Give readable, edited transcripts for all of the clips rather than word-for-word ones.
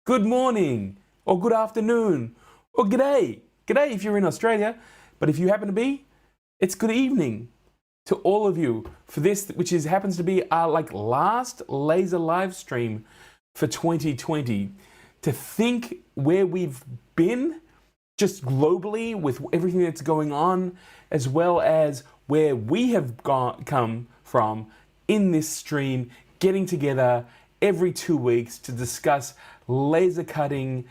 good morning, or good afternoon, or g'day. G'day if you're in Australia, but if you happen to be, it's good evening to all of you for this, which happens to be our last laser live stream for 2020. To think where we've been, just globally with everything that's going on, as well as where we have come from in this stream, getting together every 2 weeks to discuss laser cutting,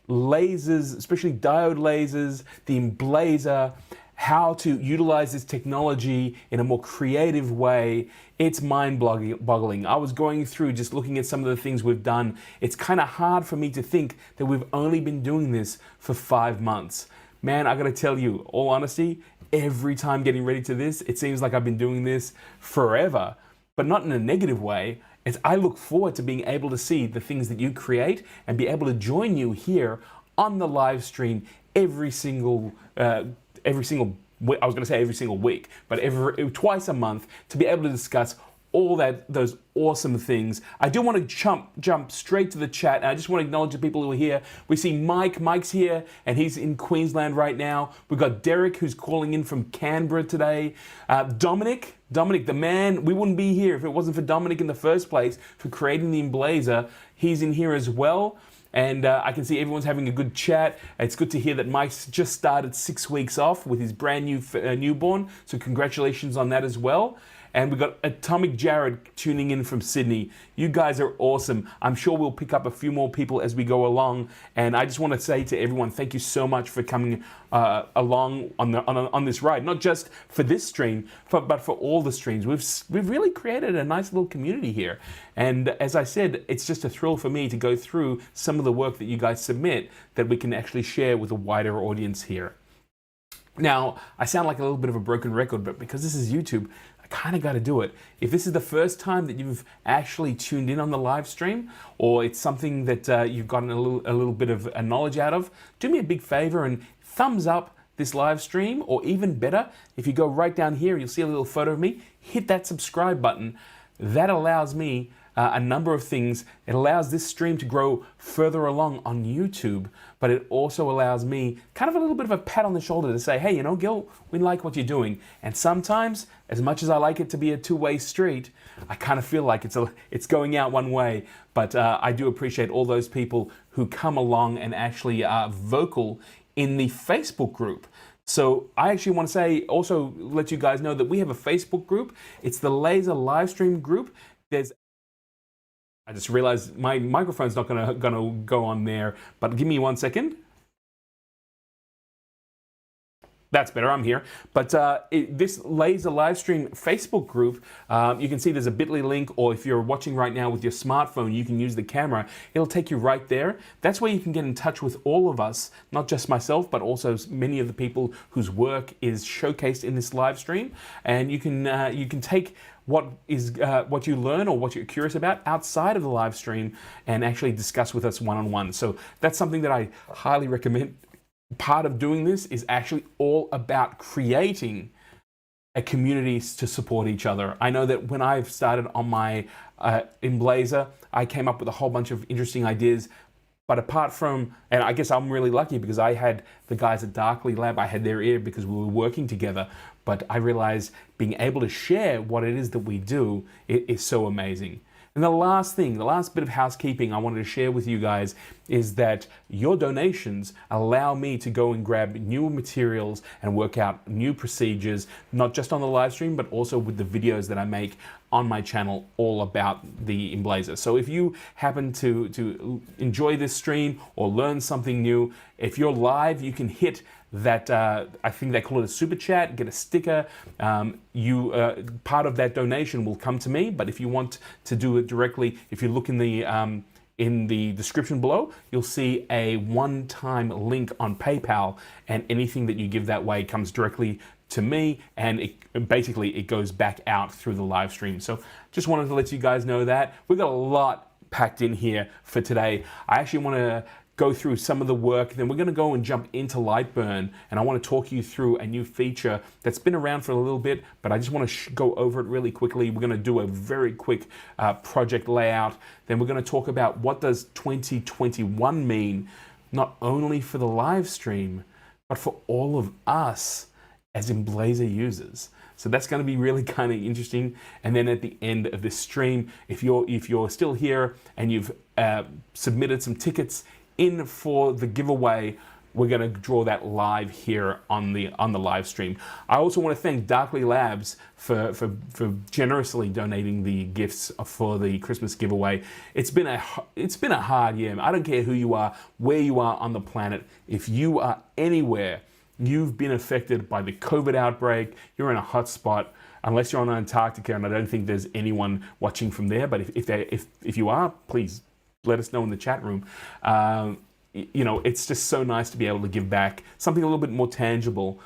lasers, especially diode lasers, the emblaser, how to utilize this technology in a more creative way. It's mind-boggling. I was going through just looking at some of the things we've done. It's kind of hard for me to think that we've only been doing this for 5 months. Man, I gotta tell you, all honesty, every time getting ready to this, it seems like I've been doing this forever, but not in a negative way. I look forward to being able to see the things that you create and be able to join you here on the live stream every single I was going to say every single week, but twice a month, to be able to discuss all those awesome things. I do want to jump straight to the chat, and I just want to acknowledge the people who are here. We see Mike's here, and he's in Queensland right now. We've got Derek, who's calling in from Canberra today. Dominic, the man, we wouldn't be here if it wasn't for Dominic in the first place for creating the emblaser. He's in here as well. And I can see everyone's having a good chat. It's good to hear that Mike's just started 6 weeks off with his brand new newborn. So congratulations on that as well. And we've got Atomic Jared tuning in from Sydney. You guys are awesome. I'm sure we'll pick up a few more people as we go along. And I just want to say to everyone, thank you so much for coming along on this ride. Not just for this stream, but for all the streams. We've really created a nice little community here. And as I said, it's just a thrill for me to go through some of the work that you guys submit that we can actually share with a wider audience here. Now, I sound like a little bit of a broken record, but because this is YouTube, kind of got to do it. If this is the first time that you've actually tuned in on the live stream, or it's something that you've gotten a little bit of a knowledge out of, do me a big favor and thumbs up this live stream, or even better, if you go right down here, you'll see a little photo of me, hit that subscribe button. That allows me a number of things. It allows this stream to grow further along on YouTube, but it also allows me kind of a little bit of a pat on the shoulder to say, hey, you know, Gil, we like what you're doing. And sometimes, as much as I like it to be a two-way street, I kind of feel like it's going out one way. But I do appreciate all those people who come along and actually are vocal in the Facebook group. So I actually want to say, also let you guys know that we have a Facebook group. It's the Laser Livestream group. I just realized my microphone's not gonna go on there, but give me 1 second. That's better, I'm here. But this Laser Livestream Facebook group, you can see there's a bit.ly link, or if you're watching right now with your smartphone, you can use the camera. It'll take you right there. That's where you can get in touch with all of us, not just myself, but also many of the people whose work is showcased in this live stream. And you can take what you learn or what you're curious about outside of the live stream and actually discuss with us one-on-one. So that's something that I highly recommend. Part of doing this is actually all about creating a community to support each other. I know that when I've started on my emblaser, I came up with a whole bunch of interesting ideas. But apart from, and I guess I'm really lucky because I had the guys at Darkly Lab, I had their ear because we were working together. But I realized being able to share what it is that we do, it is so amazing. And the last bit of housekeeping I wanted to share with you guys is that your donations allow me to go and grab new materials and work out new procedures, not just on the live stream, but also with the videos that I make on my channel all about the emblaser. So if you happen to enjoy this stream or learn something new, if you're live, you can hit that, I think they call it a super chat, get a sticker. Part of that donation will come to me, but if you want to do it directly, if you look in the description below, you'll see a one-time link on PayPal, and anything that you give that way comes directly to me, and it goes back out through the live stream. So just wanted to let you guys know that. We've got a lot packed in here for today. I actually want to go through some of the work. Then we're going to go and jump into LightBurn, and I want to talk you through a new feature that's been around for a little bit, but I just want to go over it really quickly. We're going to do a very quick project layout. Then we're going to talk about what does 2021 mean, not only for the live stream, but for all of us as emblaser users. So that's going to be really kind of interesting. And then at the end of this stream, if you're still here and you've submitted some tickets in for the giveaway, we're going to draw that live here on the live stream. I also want to thank Darkly Labs for generously donating the gifts for the Christmas giveaway. It's been a hard year. I don't care who you are, where you are on the planet. If you are anywhere, you've been affected by the COVID outbreak, you're in a hot spot, unless you're on Antarctica, and I don't think there's anyone watching from there, but if you are, please let us know in the chat room. You know, it's just so nice to be able to give back something a little bit more tangible,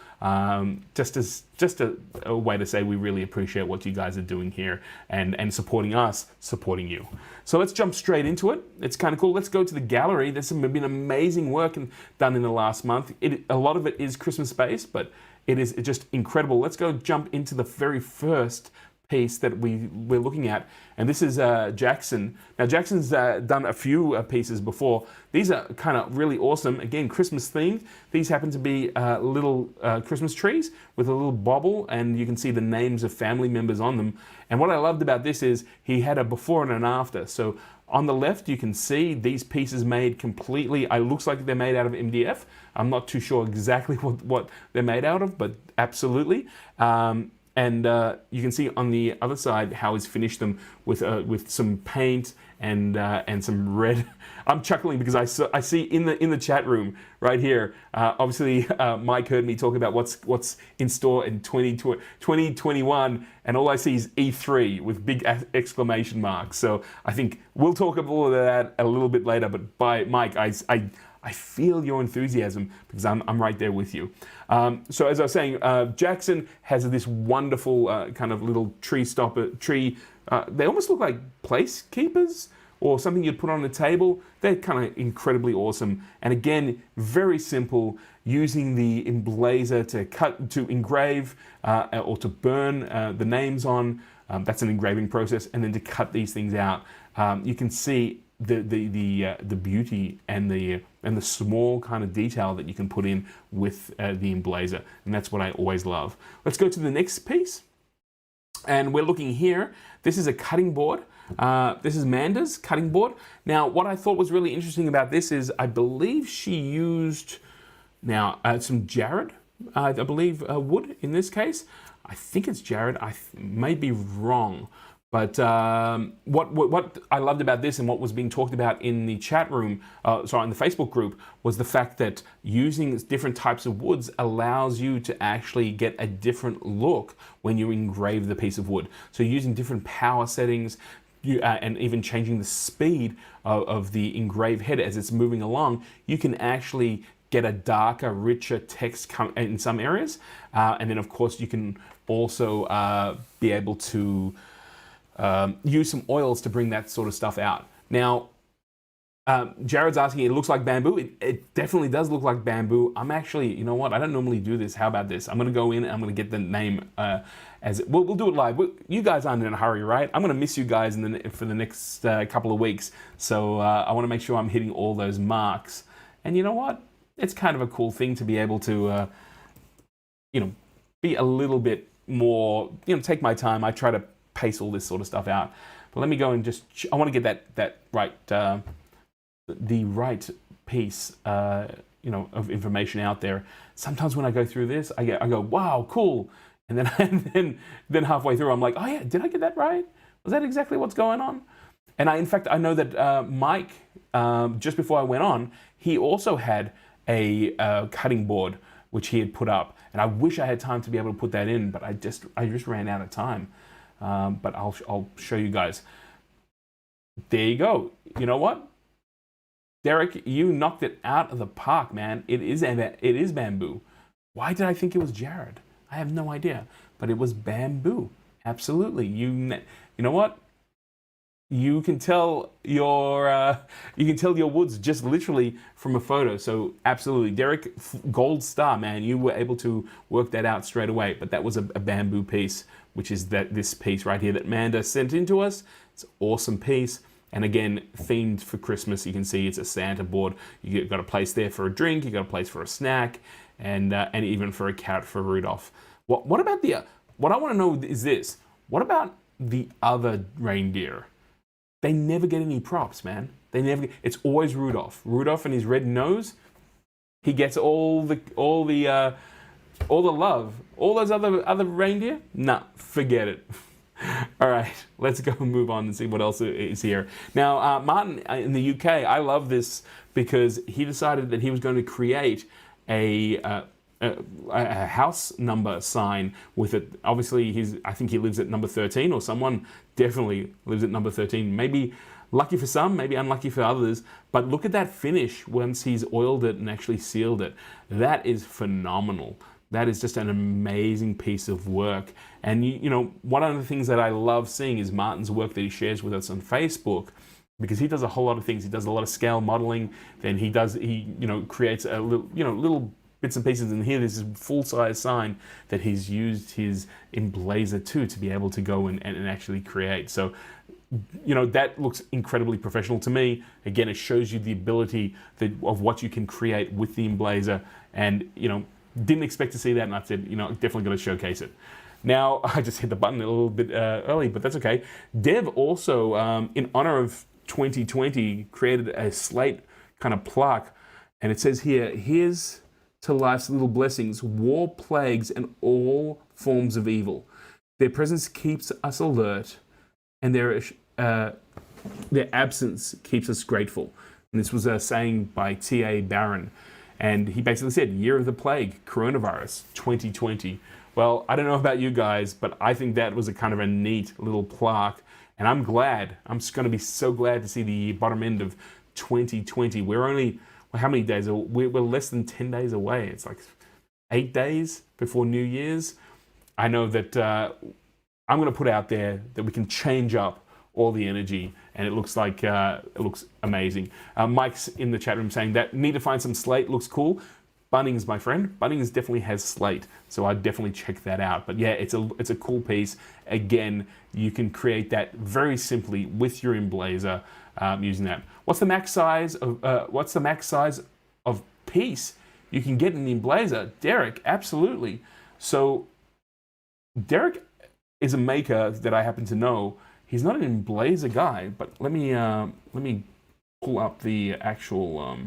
just a way to say we really appreciate what you guys are doing here and supporting us, supporting you. So let's jump straight into it. It's kind of cool. Let's go to the gallery. There's been amazing work done in the last month. A lot of it is Christmas based, but it is just incredible. Let's go jump into the very first piece that we're looking at, and this is Jackson. Now Jackson's done a few pieces before. These are kind of really awesome. Again, Christmas themed. These happen to be little Christmas trees with a little bobble, and you can see the names of family members on them. And what I loved about this is he had a before and an after. So on the left, you can see these pieces made completely, it looks like they're made out of MDF. I'm not too sure exactly what they're made out of, but absolutely. And you can see on the other side how he's finished them with some paint and some red. I'm chuckling because I see in the chat room right here. Obviously, Mike heard me talk about what's in store in 2021, and all I see is E3 with big exclamation marks. So I think we'll talk about all of that a little bit later. But by Mike, I feel your enthusiasm because I'm right there with you. So as I was saying, Jackson has this wonderful kind of little tree. They almost look like place keepers or something you'd put on a table. They're kind of incredibly awesome. And again, very simple, using the emblaser to engrave or to burn the names on. That's an engraving process, and then to cut these things out. You can see the beauty and the small kind of detail that you can put in with the emblaser, and that's what I always love. Let's go to the next piece, and we're looking here. This is a cutting board. This is Manda's cutting board. Now, what I thought was really interesting about this is I believe she used some Jared, I believe wood in this case. I think it's Jared. I may be wrong. But what I loved about this and what was being talked about in the chat room, in the Facebook group, was the fact that using different types of woods allows you to actually get a different look when you engrave the piece of wood. So using different power settings, and even changing the speed of the engraved head as it's moving along, you can actually get a darker, richer text in some areas. And then of course you can also be able to use some oils to bring that sort of stuff out. Now, Jared's asking, it looks like bamboo. It definitely does look like bamboo. I'm actually, you know what? I don't normally do this. How about this? I'm going to go in and I'm going to get the name we'll do it live. You guys aren't in a hurry, right? I'm going to miss you guys for the next couple of weeks. So I want to make sure I'm hitting all those marks. And you know what? It's kind of a cool thing to be able to, be a little bit more, take my time. I try to pace all this sort of stuff out. But let me go and I want to get that right, the right piece, of information out there. Sometimes when I go through this, I go, wow, cool. And then halfway through, I'm like, oh yeah, did I get that right? Was that exactly what's going on? And in fact, I know that Mike, just before I went on, he also had a cutting board which he had put up, and I wish I had time to be able to put that in, but I just ran out of time. But I'll show you guys. There you go. You know what, Derek, you knocked it out of the park, man. It is bamboo. Why did I think it was Jared? I have no idea, but it was bamboo. Absolutely. You know what? you can tell your woods just literally from a photo. So absolutely, Derek, gold star, man. You were able to work that out straight away. But that was a bamboo piece, which is this piece right here that Manda sent in to us. It's an awesome piece. And again, themed for Christmas. You can see it's a Santa board. You got a place there for a drink. You got a place for a snack, and even for a carrot for Rudolph. What about what I want to know is this. What about the other reindeer? They never get any props, man. It's always Rudolph. Rudolph and his red nose. He gets all the love. All those other reindeer? Nah, forget it. All right, let's go move on and see what else is here. Now, Martin in the UK, I love this because he decided that he was going to create a house number sign with it. Obviously, I think he lives at number 13, or someone definitely lives at number 13. Maybe lucky for some, maybe unlucky for others. But look at that finish once he's oiled it and actually sealed it. That is phenomenal. That is just an amazing piece of work. And you know, one of the things that I love seeing is Martin's work that he shares with us on Facebook, because he does a whole lot of things. He does a lot of scale modeling. Then he creates a little bits and pieces, and here there's this full-size sign that he's used his emblaser to be able to go and actually create. So, you know, that looks incredibly professional to me. Again, it shows you the ability of what you can create with the emblaser, and, you know, didn't expect to see that, and I said, you know, definitely going to showcase it. Now, I just hit the button a little bit early, but that's okay. Dev also, in honor of 2020, created a slate kind of plaque, and it says here, "Here's to life's little blessings, war, plagues, and all forms of evil. Their presence keeps us alert, and their absence keeps us grateful." And this was a saying by T.A. Barron. And he basically said, "Year of the Plague, Coronavirus, 2020. Well, I don't know about you guys, but I think that was a kind of a neat little plaque. And I'm glad. I'm just going to be so glad to see the bottom end of 2020. We're only, how many days? We're less than 10 days away. It's like 8 days before New Year's. I know that I'm going to put out there that we can change up all the energy, and it looks like it looks amazing. Mike's in the chat room saying that need to find some slate, looks cool. Bunnings, my friend, Bunnings definitely has slate, so I'd definitely check that out. But yeah, it's a cool piece. Again, you can create that very simply with your emblaser using that. What's the max size of piece you can get in the emblaser? Derek, absolutely. So Derek is a maker that I happen to know. He's not an emblaser guy, but let me pull up the actual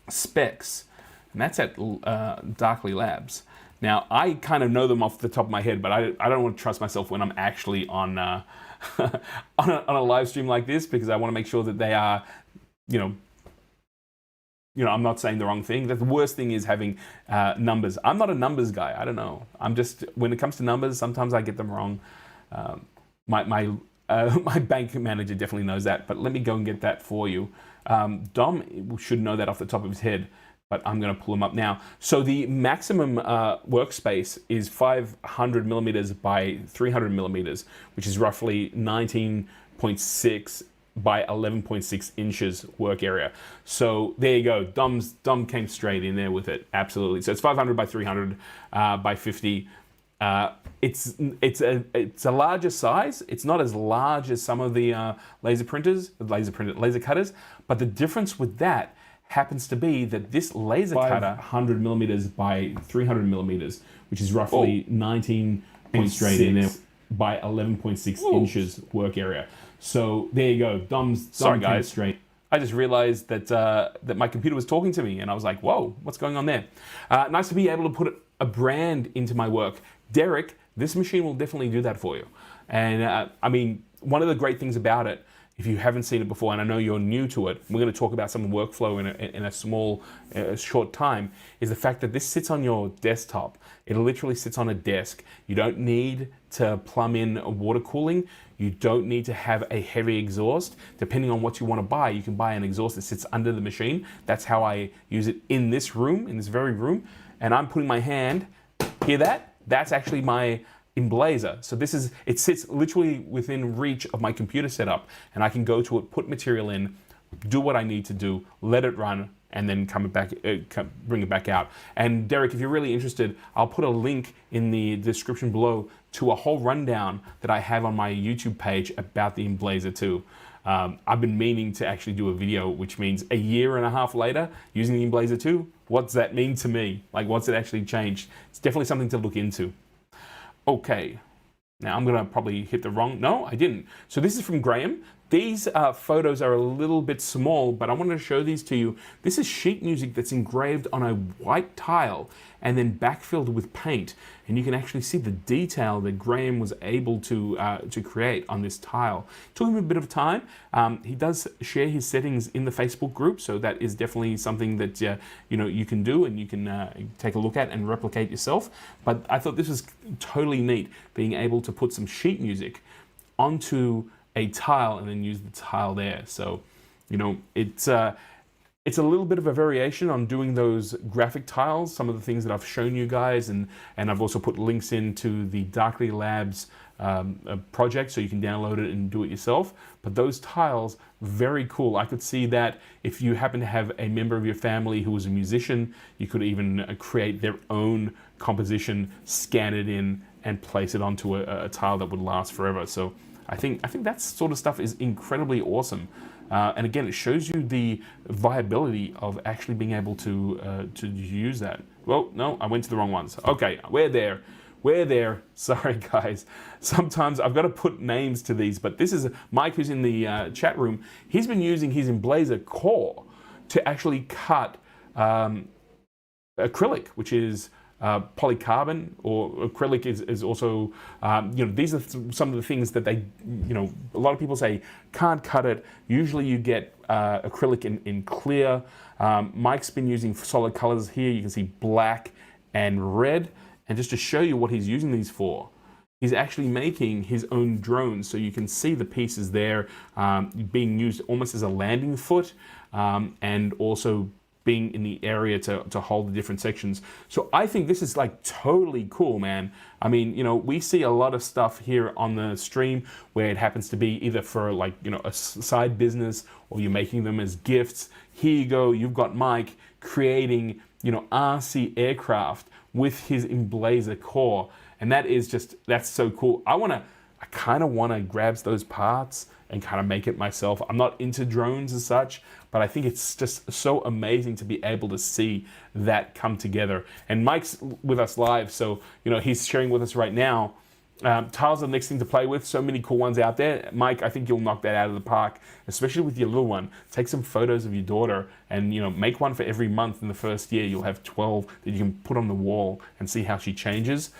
specs, and that's at Darkly Labs. Now, I kind of know them off the top of my head, but I don't want to trust myself when I'm actually on on a live stream like this, because I want to make sure that they are, you know, I'm not saying the wrong thing. The worst thing is having numbers. I'm not a numbers guy. I don't know. I'm just, when it comes to numbers, sometimes I get them wrong. My bank manager definitely knows that, but let me go and get that for you. Dom should know that off the top of his head, but I'm going to pull him up now. So the maximum workspace is 500 millimeters by 300 millimeters, which is roughly 19.6 by 11.6 inches work area. So there you go. Dom came straight in there with it. Absolutely. So it's 500 by 300 by 50. It's a larger size. It's not as large as some of the laser cutters, but the difference with that happens to be that this laser cutter 100 millimeters by 300 millimeters, which is roughly 19 straight in there by 11.6 inches work area. So there you go. Dom sorry guys, straight. I just realized that that my computer was talking to me, and I was like, "Whoa, what's going on there?" Nice to be able to put a brand into my work. Derek, this machine will definitely do that for you. And I mean, one of the great things about it, if you haven't seen it before, and I know you're new to it, we're going to talk about some workflow in a small, short time, is the fact that this sits on your desktop. It literally sits on a desk. You don't need to plumb in water cooling. You don't need to have a heavy exhaust. Depending on what you want to buy, you can buy an exhaust that sits under the machine. That's how I use it in this room, in this very room. And I'm putting my hand, hear that? That's actually my emblaser. So this is, it sits literally within reach of my computer setup, and I can go to it, put material in, do what I need to do, let it run, and then bring it back out. And Derek, if you're really interested, I'll put a link in the description below to a whole rundown that I have on my YouTube page about the emblaser too. I've been meaning to actually do a video, which means a year and a half later, using the emblaser 2, what's that mean to me? Like, what's it actually changed? It's definitely something to look into. Okay, now I'm gonna probably hit the wrong, no, I didn't. So this is from Graham. These photos are a little bit small, but I wanted to show these to you. This is sheet music that's engraved on a white tile and then backfilled with paint. And you can actually see the detail that Graham was able to create on this tile. It took him a bit of time. He does share his settings in the Facebook group, so that is definitely something that you know, you can do and you can take a look at and replicate yourself. But I thought this was totally neat, being able to put some sheet music onto a tile and then use the tile there. So, you know, it's a little bit of a variation on doing those graphic tiles, some of the things that I've shown you guys, and I've also put links into the Darkly Labs project so you can download it and do it yourself. But those tiles, very cool. I could see that if you happen to have a member of your family who was a musician, you could even create their own composition, scan it in, and place it onto a tile that would last forever. So I think that sort of stuff is incredibly awesome. And again, it shows you the viability of actually being able to use that. Well, no, I went to the wrong ones. Okay, we're there. Sorry, guys. Sometimes I've got to put names to these, but this is Mike, who's in the chat room. He's been using his emblaser core to actually cut acrylic, which is polycarbon, or acrylic is also, you know, these are some of the things that they, you know, a lot of people say can't cut it. Usually you get acrylic in clear. Mike's been using solid colors here. You can see black and red. And just to show you what he's using these for, he's actually making his own drones. So you can see the pieces there being used almost as a landing foot, and also being in the area to hold the different sections. So I think this is like totally cool, man. I mean, you know, we see a lot of stuff here on the stream where it happens to be either for, like, you know, a side business, or you're making them as gifts. Here you go, you've got Mike creating, you know, RC aircraft with his emblaser core. And that is just, that's so cool. I kind of want to grab those parts and kind of make it myself. I'm not into drones as such, but I think it's just so amazing to be able to see that come together. And Mike's with us live, so, you know, he's sharing with us right now. Tiles are the next thing to play with. So many cool ones out there. Mike, I think you'll knock that out of the park, especially with your little one. Take some photos of your daughter and, you know, make one for every month in the first year. You'll have 12 that you can put on the wall and see how she changes.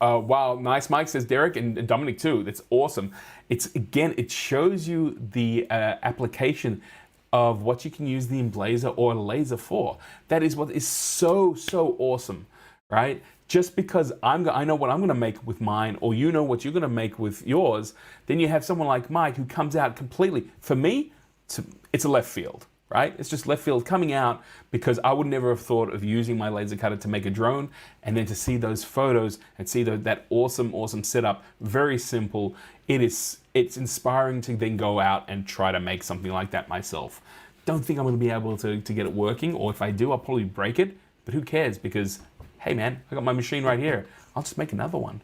Wow, nice, Mike, says Derek, and Dominic too. That's awesome. It's, again, it shows you the application of what you can use the emblaser or laser for. That is what is so awesome, right? Just because I know what I'm going to make with mine, or you know what you're going to make with yours, then you have someone like Mike who comes out completely. For me, it's a left field, right? It's just left field coming out, because I would never have thought of using my laser cutter to make a drone, and then to see those photos and see that awesome setup. Very simple. It's inspiring to then go out and try to make something like that myself. Don't think I'm going to be able to get it working, or if I do, I'll probably break it, but who cares? Because, hey man, I got my machine right here. I'll just make another one.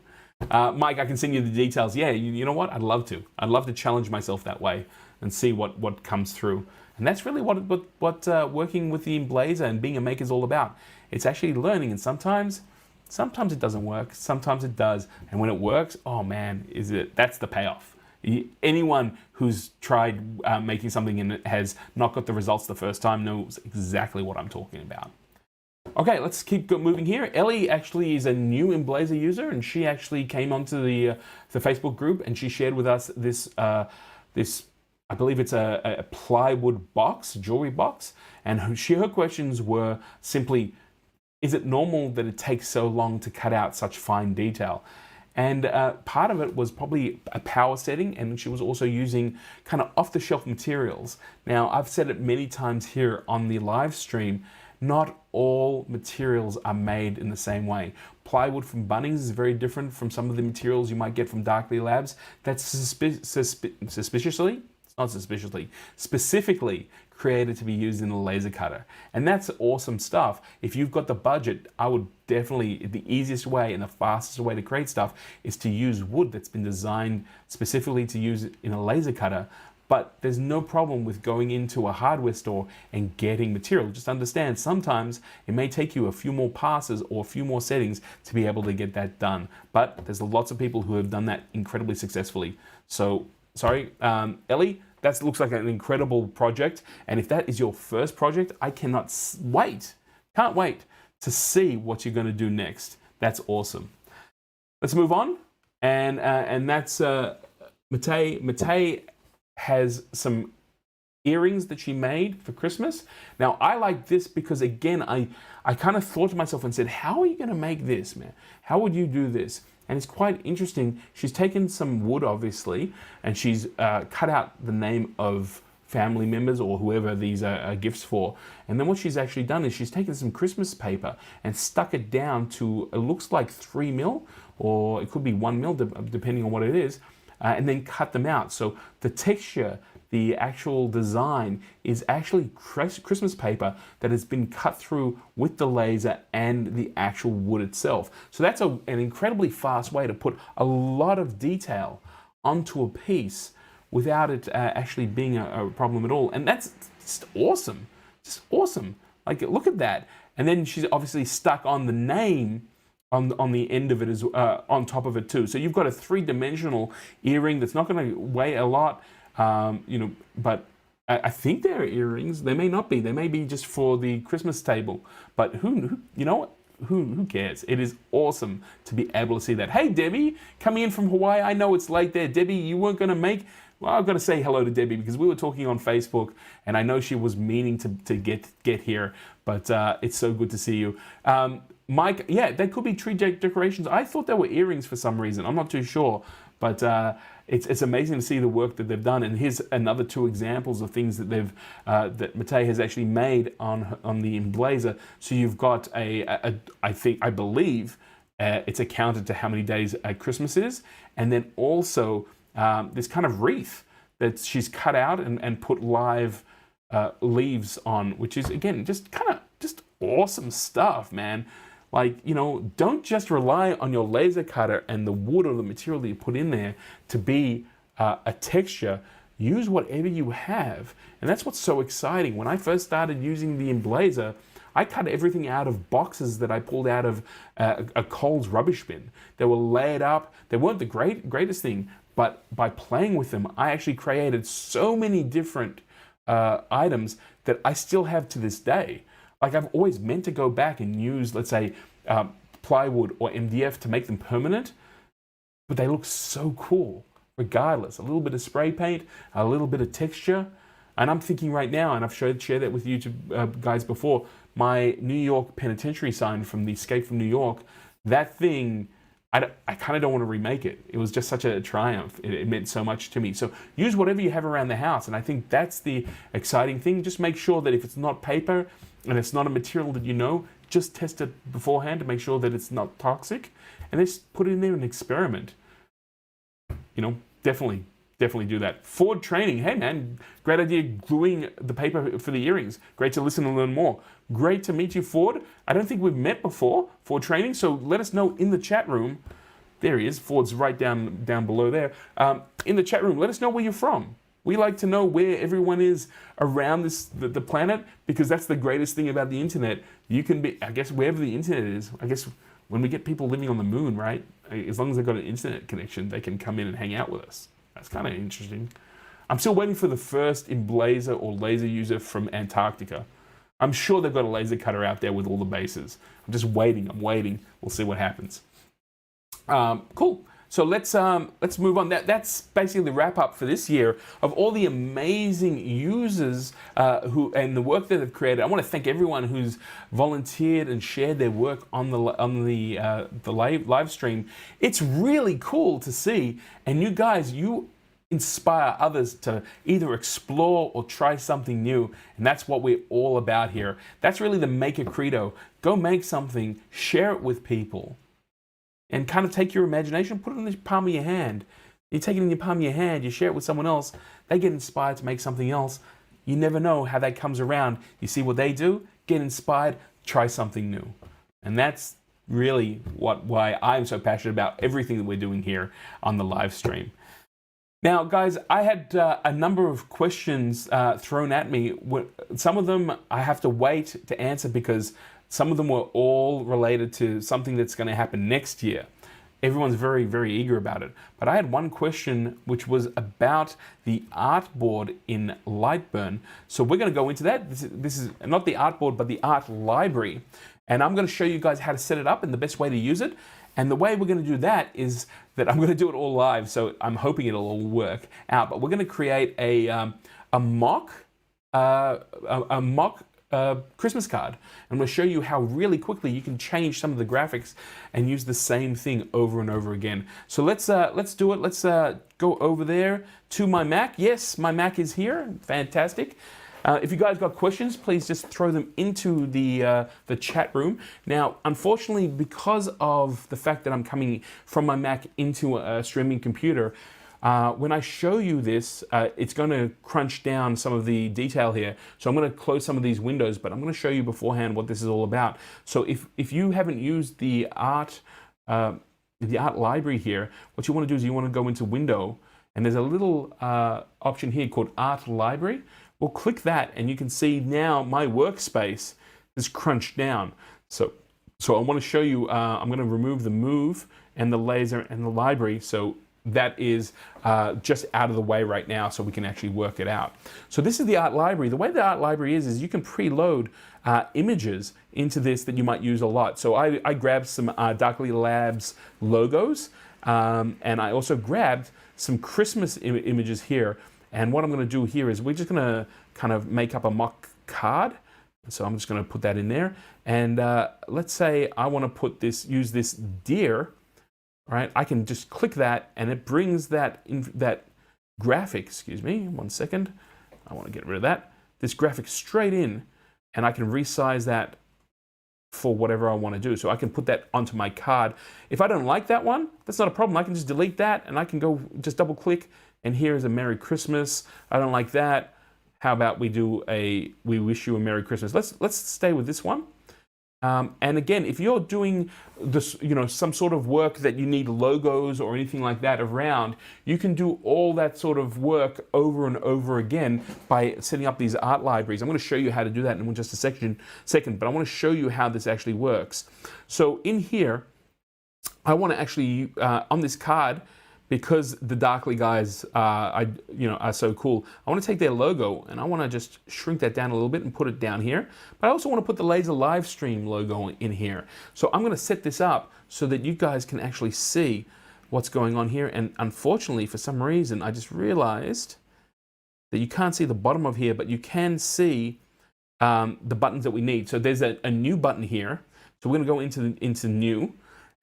Mike, I can send you the details. Yeah, you know what? I'd love to. I'd love to challenge myself that way and see what comes through. And that's really what working with the emblaser and being a maker is all about. It's actually learning, and sometimes it doesn't work, sometimes it does. And when it works, oh man, that's the payoff. Anyone who's tried making something and has not got the results the first time knows exactly what I'm talking about. Okay, let's keep moving here. Ellie actually is a new emblaser user, and she actually came onto the Facebook group, and she shared with us this I believe it's a plywood box, jewelry box, and her questions were simply, is it normal that it takes so long to cut out such fine detail? And part of it was probably a power setting, and she was also using kind of off-the-shelf materials. Now, I've said it many times here on the live stream, not all materials are made in the same way. Plywood from Bunnings is very different from some of the materials you might get from Darkley Labs. That's specifically created to be used in a laser cutter. And that's awesome stuff. If you've got the budget, I would definitely, the easiest way and the fastest way to create stuff is to use wood that's been designed specifically to use in a laser cutter. But there's no problem with going into a hardware store and getting material. Just understand, sometimes it may take you a few more passes or a few more settings to be able to get that done. But there's lots of people who have done that incredibly successfully. So, sorry, Ellie, that looks like an incredible project. And if that is your first project, I can't wait to see what you're going to do next. That's awesome. Let's move on. And that's Matei has some earrings that she made for Christmas. Now, I like this because, again, I kind of thought to myself and said, how are you going to make this, man? How would you do this? And it's quite interesting. She's taken some wood, obviously, and she's cut out the name of family members or whoever these are gifts for. And then what she's actually done is she's taken some Christmas paper and stuck it down to, it looks like 3 mil, or it could be 1 mil, depending on what it is, and then cut them out. So the texture, the actual design is actually Christmas paper that has been cut through with the laser and the actual wood itself. So that's an incredibly fast way to put a lot of detail onto a piece without it actually being a problem at all. And that's just awesome, just awesome. Like, look at that. And then she's obviously stuck on the name on the end of it, as on top of it too. So you've got a 3-dimensional earring that's not going to weigh a lot. You know, but I think they're earrings. They may not be. They may be just for the Christmas table. But who you know what? Who cares? It is awesome to be able to see that. Hey, Debbie, coming in from Hawaii. I know it's late there. Debbie, you weren't going to make... Well, I've got to say hello to Debbie because we were talking on Facebook, and I know she was meaning to get here. But it's so good to see you. Mike, yeah, they could be tree decorations. I thought they were earrings for some reason. I'm not too sure. But it's amazing to see the work that they've done. And here's another 2 examples of things that they've that Matei has actually made on the emblaser. So you've got I believe it's accounted to how many days Christmas is, and then also this kind of wreath that she's cut out and put live leaves on, which is, again, just awesome stuff, man. Like, you know, don't just rely on your laser cutter and the wood or the material that you put in there to be a texture. Use whatever you have. And that's what's so exciting. When I first started using the emblaser, I cut everything out of boxes that I pulled out of a Coles rubbish bin. They were laid up. They weren't the greatest thing, but by playing with them, I actually created so many different items that I still have to this day. Like, I've always meant to go back and use, let's say, plywood or MDF to make them permanent, but they look so cool regardless. A little bit of spray paint, a little bit of texture, and I'm thinking right now, and I've shared that with you guys before, my New York penitentiary sign from the Escape from New York, that thing, I kind of don't want to remake it. It was just such a triumph. It meant so much to me. So use whatever you have around the house, and I think that's the exciting thing. Just make sure that if it's not paper, and it's not a material that you know, just test it beforehand to make sure that it's not toxic, and just put it in there and experiment. You know, definitely do that. Ford training, hey man, great idea gluing the paper for the earrings. Great to listen and learn more. Great to meet you, Ford. I don't think we've met before, Ford training, so let us know in the chat room. There he is, Ford's right down below there. In the chat room, let us know where you're from. We like to know where everyone is around the planet, because that's the greatest thing about the internet. You can be, I guess, wherever the internet is. I guess when we get people living on the moon, right? As long as they've got an internet connection, they can come in and hang out with us. That's kind of interesting. I'm still waiting for the first emblaser or laser user from Antarctica. I'm sure they've got a laser cutter out there with all the bases. I'm just waiting. I'm waiting. We'll see what happens. Cool. So let's move on. That's basically the wrap up for this year of all the amazing users and the work that they've created. I want to thank everyone who's volunteered and shared their work on the live stream. It's really cool to see. And you guys, you inspire others to either explore or try something new. And that's what we're all about here. That's really the maker credo. Go make something, share it with people, and kind of take your imagination, put it in the palm of your hand. You take it in your palm of your hand, you share it with someone else, they get inspired to make something else. You never know how that comes around. You see what they do, get inspired, try something new. And that's really why I'm so passionate about everything that we're doing here on the live stream. Now, guys, I had a number of questions thrown at me. Some of them I have to wait to answer because some of them were all related to something that's going to happen next year. Everyone's very, very eager about it. But I had one question which was about the artboard in LightBurn. So we're going to go into that. This is not the artboard, but the art library. And I'm going to show you guys how to set it up and the best way to use it. And the way we're going to do that is that I'm going to do it all live. So I'm hoping it'll all work out. But we're going to create a mock Christmas card. I'm going to show you how really quickly you can change some of the graphics and use the same thing over and over again. So let's do it. Let's go over there to my Mac. Yes, my Mac is here. Fantastic. If you guys got questions, please just throw them into the chat room. Now, unfortunately, because of the fact that I'm coming from my Mac into a streaming computer, when I show you this, it's going to crunch down some of the detail here. So I'm going to close some of these windows, but I'm going to show you beforehand what this is all about. So if you haven't used the art library here, what you want to do is you want to go into Window, and there's a little option here called Art Library. We'll click that, and you can see now my workspace is crunched down. So I want to show you, I'm going to remove the move and the laser and the library. So that is just out of the way right now so we can actually work it out. So this is the art library. The way the art library is you can preload images into this that you might use a lot. So I grabbed some Darkly Labs logos, and I also grabbed some Christmas images here. And what I'm going to do here is we're just going to kind of make up a mock card. So I'm just going to put that in there. And let's say I want to put this, use this deer. Right, I can just click that, and it brings that graphic. Excuse me, 1 second. I want to get rid of that. This graphic straight in, and I can resize that for whatever I want to do. So I can put that onto my card. If I don't like that one, that's not a problem. I can just delete that, and I can go just double click, and here is a Merry Christmas. I don't like that. How about we do a We Wish You a Merry Christmas? Let's stay with this one. And again, if you're doing this, some sort of work that you need logos or anything like that around, you can do all that sort of work over and over again by setting up these art libraries. I'm going to show you how to do that in just a second, but I want to show you how this actually works. So in here, I want to actually, on this card, because the Darkly guys are so cool, I want to take their logo and I want to just shrink that down a little bit and put it down here. But I also want to put the Laser Livestream logo in here. So I'm going to set this up so that you guys can actually see what's going on here. And unfortunately, for some reason, I just realized that you can't see the bottom of here, but you can see the buttons that we need. So there's a new button here. So we're going to go into new.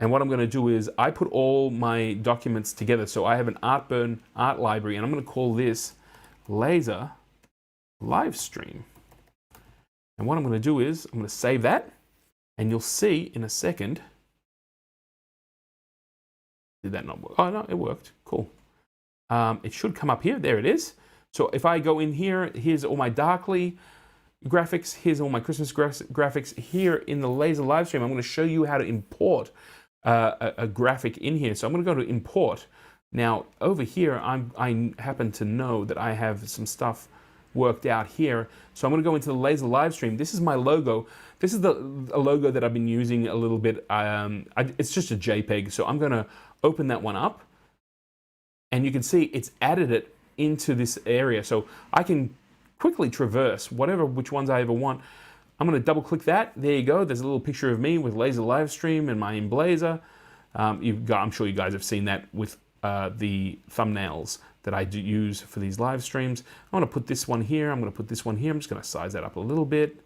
And what I'm going to do is I put all my documents together. So I have an LightBurn art library, and I'm going to call this Laser Livestream. And what I'm going to do is I'm going to save that, and you'll see in a second. Did that not work? Oh, no, it worked. Cool. It should come up here. There it is. So if I go in here, here's all my Darkly graphics. Here's all my Christmas graphics. Here in the Laser Livestream, I'm going to show you how to import a graphic in here. So I'm going to go to import. Now over here, I happen to know that I have some stuff worked out here. So I'm going to go into the Laser Livestream. This is my logo. This is a logo that I've been using a little bit. It's just a JPEG. So I'm going to open that one up, and you can see it's added it into this area. So I can quickly traverse which ones I ever want. I'm going to double click that. There you go. There's a little picture of me with Laser Livestream and my emblaser. I'm sure you guys have seen that with the thumbnails that I do use for these live streams. I'm going to put this one here. I'm going to put this one here. I'm just going to size that up a little bit.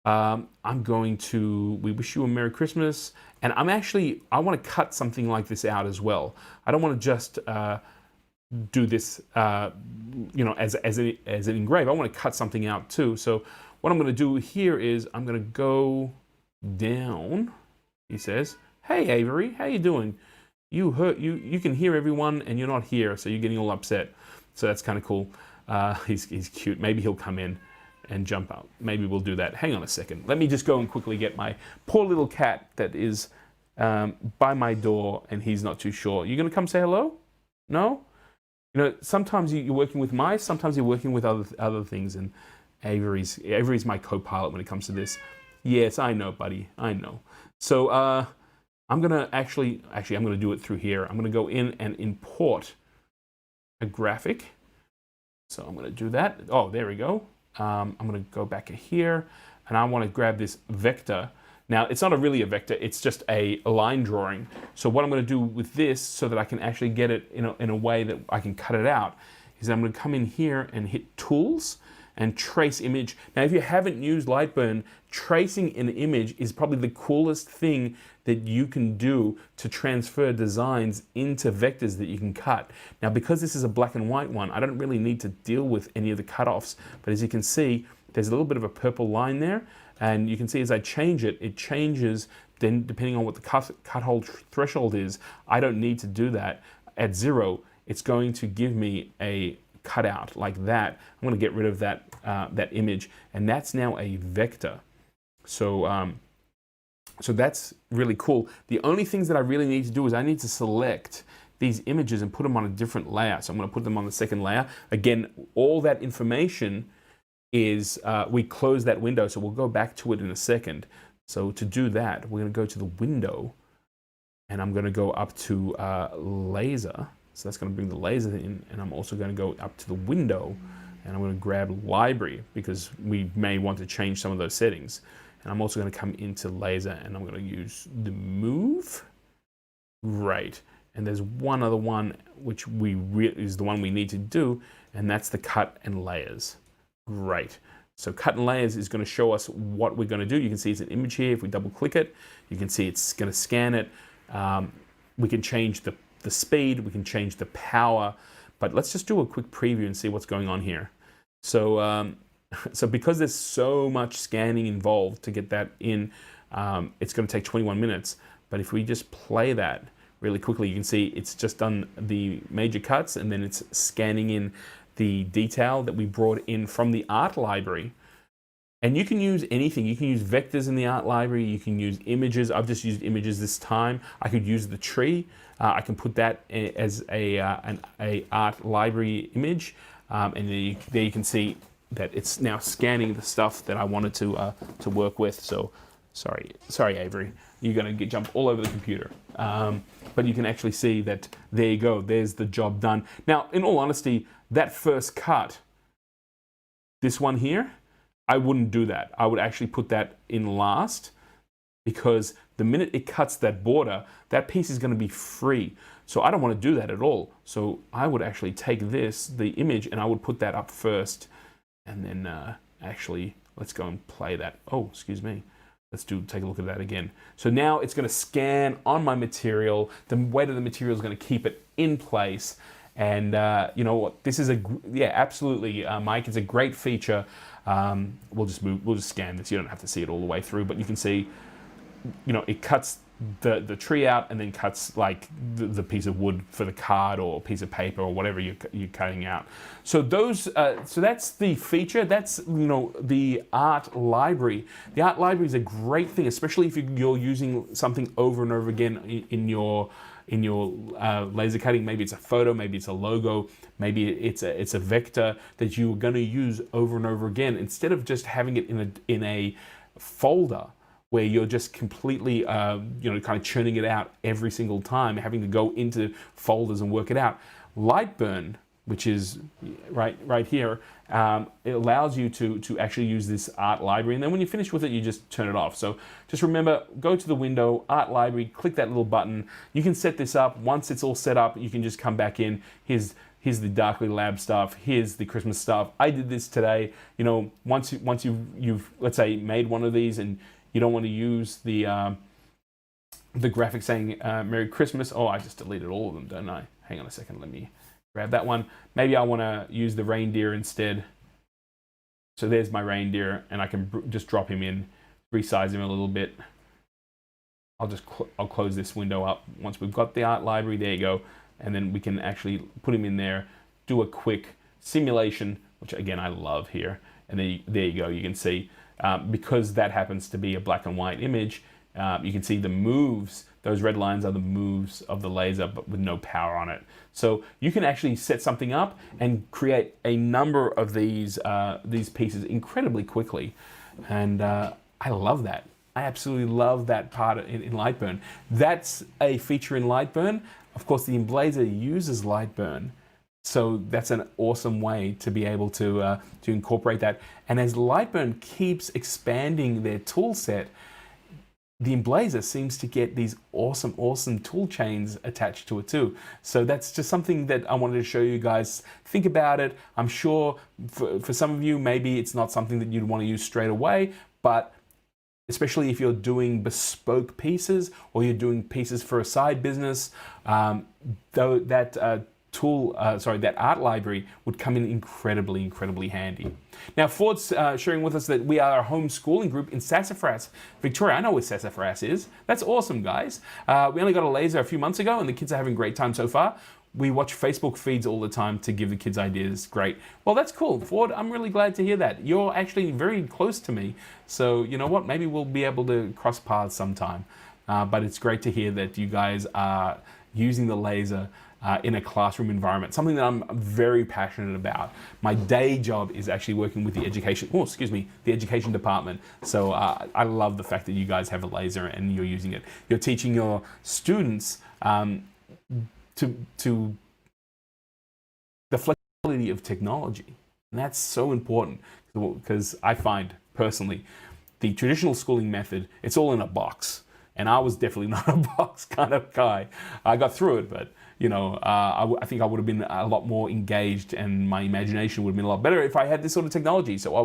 I'm going to We Wish You a Merry Christmas. And I want to cut something like this out as well. I don't want to just do this, you know, as an engrave. I want to cut something out too. So what I'm going to do here is I'm going to go down. He says, "Hey Avery, how you doing? You can hear everyone and you're not here, so you're getting all upset." So that's kind of cool. He's cute. Maybe he'll come in and jump out. Maybe we'll do that. Hang on a second. Let me just go and quickly get my poor little cat that is by my door and he's not too sure. You gonna come say hello? No? You know, sometimes you're working with mice, sometimes you're working with other things, and Avery's my co-pilot when it comes to this. Yes, I know, buddy. I know. So I'm gonna actually I'm gonna do it through here. I'm gonna go in and import a graphic. So I'm gonna do that. Oh, there we go. I'm gonna go back here and I wanna grab this vector. Now, it's not really a vector, it's just a line drawing. So what I'm gonna do with this so that I can actually get it in a way that I can cut it out is I'm gonna come in here and hit Tools and Trace Image. Now, if you haven't used LightBurn, tracing an image is probably the coolest thing that you can do to transfer designs into vectors that you can cut. Now, because this is a black and white one, I don't really need to deal with any of the cutoffs, but as you can see, there's a little bit of a purple line there, and you can see as I change it, it changes then depending on what the cut hole threshold is. I don't need to do that. At 0, it's going to give me a cutout like that. I'm going to get rid of that that image, and that's now a vector. So so that's really cool. The only things that I really need to do is I need to select these images and put them on a different layer. So I'm going to put them on the second layer. Again, all that information is, we close that window, so we'll go back to it in a second. So to do that, we're going to go to the window, and I'm going to go up to laser. So that's going to bring the laser in, and I'm also going to go up to the window, and I'm going to grab library because we may want to change some of those settings. And I'm also going to come into laser, and I'm going to use the move. Right. And there's one other one which is the one we need to do, and that's the cut and layers. Great. So cut and layers is going to show us what we're going to do. You can see it's an image here. If we double click it, you can see it's going to scan it. We can change the speed, we can change the power, but let's just do a quick preview and see what's going on here. So, so because there's so much scanning involved to get that in, it's going to take 21 minutes. But if we just play that really quickly, you can see it's just done the major cuts, and then it's scanning in the detail that we brought in from the art library. And you can use anything. You can use vectors in the art library. You can use images. I've just used images this time. I could use the tree. I can put that as an art library image. And there you can see that it's now scanning the stuff that I wanted to work with. So sorry Avery, you're going to jump all over the computer. But you can actually see that there you go. There's the job done. Now, in all honesty, that first cut, this one here, I wouldn't do that. I would actually put that in last, because the minute it cuts that border, that piece is going to be free. So I don't want to do that at all. So I would actually take this, the image, and I would put that up first. And then actually, let's go and play that. Oh, excuse me. Let's take a look at that again. So now it's going to scan on my material. The weight of the material is going to keep it in place. And you know what? This is absolutely, Mike. It's a great feature. We'll just scan this. You don't have to see it all the way through, but you can see, you know, it cuts the tree out and then cuts like the piece of wood for the card or piece of paper or whatever you're cutting out. So so that's the feature. That's, you know, the art library. The art library is a great thing, especially if you're using something over and over again in your laser cutting. Maybe it's a photo, maybe it's a logo, maybe it's a vector that you're going to use over and over again, instead of just having it in a folder where you're just completely you know, kind of churning it out every single time, having to go into folders and work it out. LightBurn, which is right here, it allows you to actually use this art library, and then when you're finished with it, you just turn it off. So just remember, go to the window, art library, click that little button. You can set this up. Once it's all set up, you can just come back in. Here's the Darkly Lab stuff. Here's the Christmas stuff. I did this today. You know, once you've let's say made one of these and you don't want to use the graphic saying Merry Christmas. Oh, I just deleted all of them, don't I? Hang on a second. Let me grab that one. Maybe I want to use the reindeer instead. So there's my reindeer, and I can just drop him in, resize him a little bit. I'll close this window up once we've got the art library. There you go. And then we can actually put him in there, do a quick simulation, which again I love here. And then there you go. You can see, because that happens to be a black and white image, you can see the moves. Those red lines are the moves of the laser, but with no power on it. So you can actually set something up and create a number of these pieces incredibly quickly. And I love that. I absolutely love that part in LightBurn. That's a feature in LightBurn. Of course, the emblaser uses LightBurn. So that's an awesome way to be able to incorporate that. And as LightBurn keeps expanding their tool set, the emblaser seems to get these awesome tool chains attached to it too. So that's just something that I wanted to show you guys. Think about it. I'm sure for some of you, maybe it's not something that you'd want to use straight away, but especially if you're doing bespoke pieces or you're doing pieces for a side business, though that that art library would come in incredibly handy. Now, Ford's sharing with us that we are a homeschooling group in Sassafras, Victoria. I know where Sassafras is. That's awesome, guys. We only got a laser a few months ago, and the kids are having a great time so far. We watch Facebook feeds all the time to give the kids ideas. Great. Well, that's cool. Ford, I'm really glad to hear that. You're actually very close to me. So, you know what? Maybe we'll be able to cross paths sometime. But it's great to hear that you guys are using the laser in a classroom environment, something that I'm very passionate about. My day job is actually working with the education department. So I love the fact that you guys have a laser and you're using it. You're teaching your students to the flexibility of technology. And that's so important because I find personally the traditional schooling method, it's all in a box. And I was definitely not a box kind of guy. I got through it, but you know, I think I would have been a lot more engaged and my imagination would have been a lot better if I had this sort of technology. So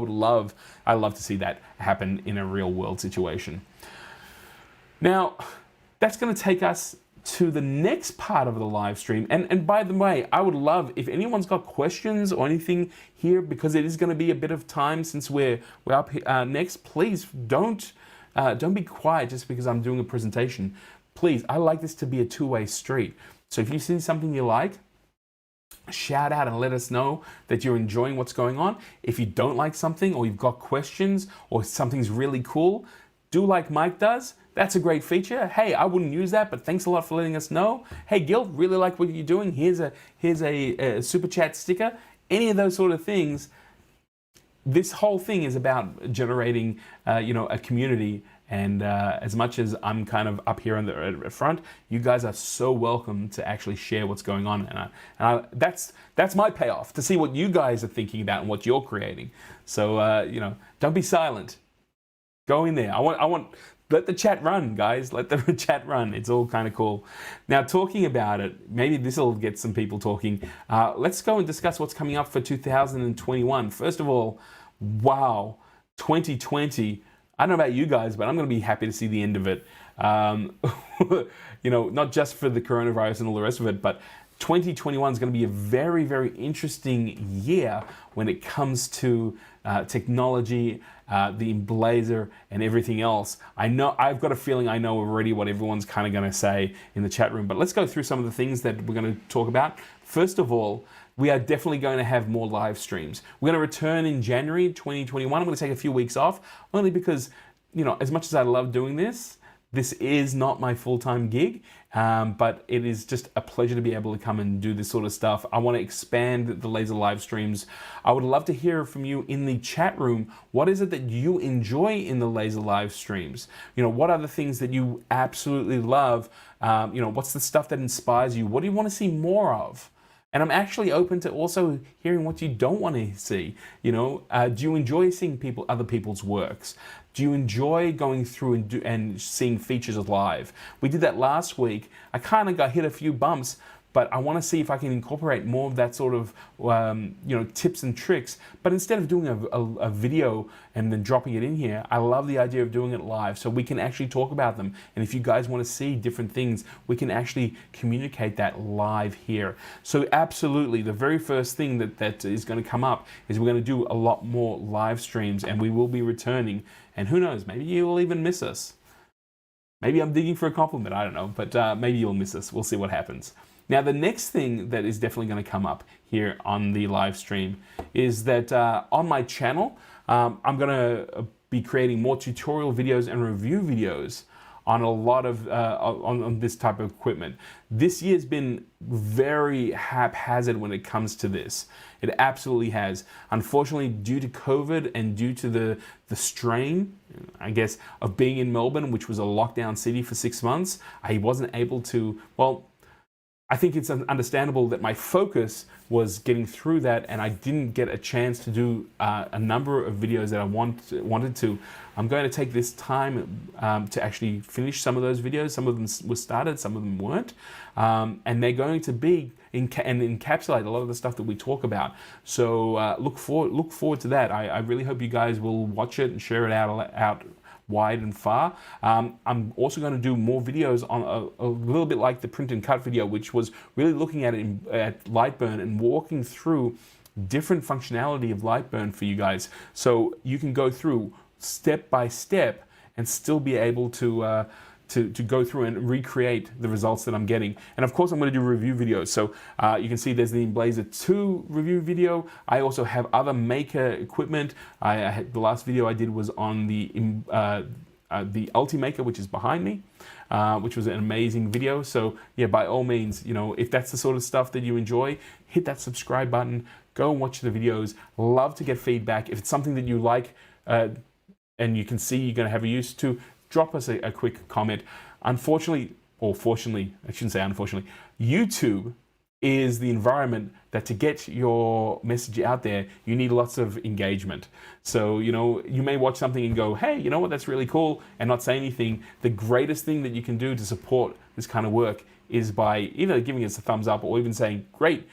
I love to see that happen in a real world situation. Now, that's going to take us to the next part of the live stream. And by the way, I would love if anyone's got questions or anything here, because it is going to be a bit of time since we're up here, next. Please don't be quiet just because I'm doing a presentation. Please, I like this to be a two-way street. So if you see something you like, shout out and let us know that you're enjoying what's going on. If you don't like something or you've got questions or something's really cool, do like Mike does. That's a great feature. Hey, I wouldn't use that, but thanks a lot for letting us know. Hey, Gil, really like what you're doing. Here's a super chat sticker. Any of those sort of things. This whole thing is about generating, a community. And as much as I'm kind of up here on the front, you guys are so welcome to actually share what's going on. And that's my payoff, to see what you guys are thinking about and what you're creating. So, don't be silent. Go in there. Let the chat run, guys. Let the chat run. It's all kind of cool. Now, talking about it, maybe this will get some people talking. Let's go and discuss what's coming up for 2021. First of all, wow, 2020. I don't know about you guys, but I'm going to be happy to see the end of it. Not just for the coronavirus and all the rest of it, but 2021 is going to be a very interesting year when it comes to technology, the emblaser, and everything else. I've got a feeling I know already what everyone's kind of going to say in the chat room, but let's go through some of the things that we're going to talk about. First of all, we are definitely going to have more live streams. We're going to return in January 2021. I'm going to take a few weeks off, only because, as much as I love doing this, this is not my full-time gig, but it is just a pleasure to be able to come and do this sort of stuff. I want to expand the laser live streams. I would love to hear from you in the chat room. What is it that you enjoy in the laser live streams? What are the things that you absolutely love? What's the stuff that inspires you? What do you want to see more of? And I'm actually open to also hearing what you don't want to see. Do you enjoy seeing other people's works? Do you enjoy going through and seeing features live? We did that last week. I kind of got hit a few bumps, but I want to see if I can incorporate more of that sort of tips and tricks. But instead of doing a video and then dropping it in here, I love the idea of doing it live so we can actually talk about them. And if you guys want to see different things, we can actually communicate that live here. So absolutely, the very first thing that is going to come up is we're going to do a lot more live streams, and we will be returning. And who knows, maybe you will even miss us. Maybe I'm digging for a compliment, I don't know, but maybe you'll miss us. We'll see what happens. Now, the next thing that is definitely going to come up here on the live stream is that on my channel, I'm going to be creating more tutorial videos and review videos on a lot of on this type of equipment. This year's been very haphazard when it comes to this. It absolutely has. Unfortunately, due to COVID and due to the strain, I guess, of being in Melbourne, which was a lockdown city for 6 months, I wasn't able to, well, I think it's understandable that my focus was getting through that, and I didn't get a chance to do a number of videos that I wanted to. I'm going to take this time to actually finish some of those videos. Some of them were started, some of them weren't, and they're going to be and encapsulate a lot of the stuff that we talk about. So look forward to that. I really hope you guys will watch it and share it out wide and far. I'm also going to do more videos on a little bit like the print and cut video, which was really looking at LightBurn and walking through different functionality of LightBurn for you guys, so you can go through step by step and still be able to go through and recreate the results that I'm getting. And of course, I'm going to do review videos. So you can see there's the emblaser 2 review video. I also have other maker equipment. The last video I did was on the Ultimaker, which is behind me, which was an amazing video. So yeah, by all means, if that's the sort of stuff that you enjoy, hit that subscribe button, go and watch the videos. Love to get feedback. If it's something that you like and you can see you're going to have a use to, drop us a quick comment. Unfortunately, or fortunately, I shouldn't say unfortunately, YouTube is the environment that to get your message out there, you need lots of engagement. So, you may watch something and go, hey, you know what, that's really cool, and not say anything. The greatest thing that you can do to support this kind of work is by either giving us a thumbs up or even saying, great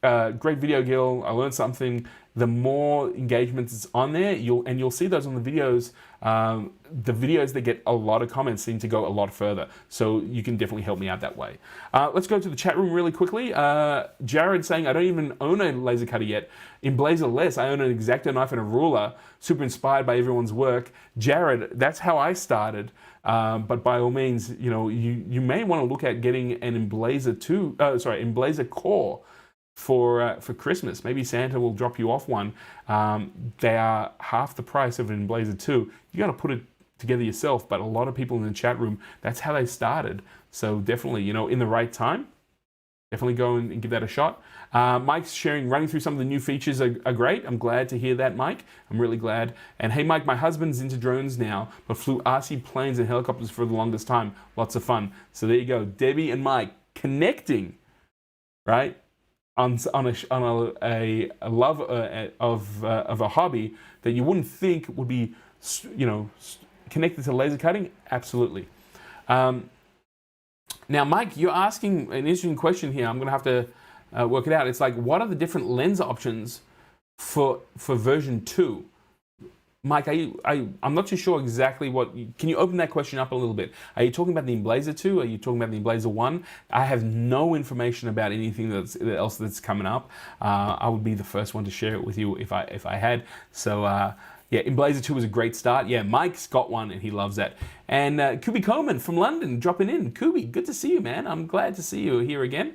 video, Gil, I learned something. The more engagement is on there, you'll see those on the videos. The videos that get a lot of comments seem to go a lot further. So you can definitely help me out that way. Let's go to the chat room really quickly. Jared saying, I don't even own a laser cutter yet. Emblaser less, I own an X-Acto knife and a ruler. Super inspired by everyone's work. Jared, that's how I started. But by all means, you may want to look at getting an Emblaser core for Christmas. Maybe Santa will drop you off one. They are half the price of an Emblaser 2. You got to put it together yourself, but a lot of people in the chat room, that's how they started. So definitely, in the right time, definitely go and give that a shot. Mike's running through some of the new features are great. I'm glad to hear that, Mike. I'm really glad. And hey, Mike, my husband's into drones now, but flew RC planes and helicopters for the longest time. Lots of fun. So there you go. Debbie and Mike connecting, right? On a love of a hobby that you wouldn't think would be, connected to laser cutting. Absolutely. Now, Mike, you're asking an interesting question here. I'm going to have to work it out. It's like, what are the different lens options for version 2? Mike, I'm not too sure exactly what. Can you open that question up a little bit? Are you talking about the Emblaser 2? Are you talking about the Emblaser 1? I have no information about anything else that's coming up. I would be the first one to share it with you if I had. So yeah, Emblaser 2 was a great start. Yeah, Mike's got one and he loves that. And Kubi Coleman from London dropping in. Kubi, good to see you, man. I'm glad to see you here again.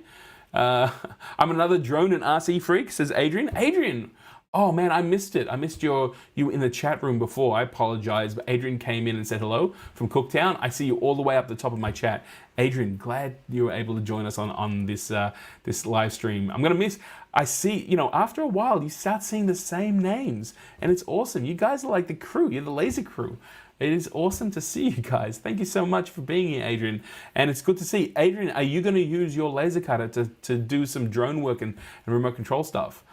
I'm another drone and RC freak, says Adrian. Adrian. Oh man, I missed it. I missed you in the chat room before. I apologize, but Adrian came in and said hello from Cooktown. I see you all the way up the top of my chat. Adrian, glad you were able to join us on this this live stream. I'm gonna miss. I see, after a while, you start seeing the same names, and it's awesome. You guys are like the crew. You're the laser crew. It is awesome to see you guys. Thank you so much for being here, Adrian. And it's good to see. Adrian, are you going to use your laser cutter to do some drone work and remote control stuff?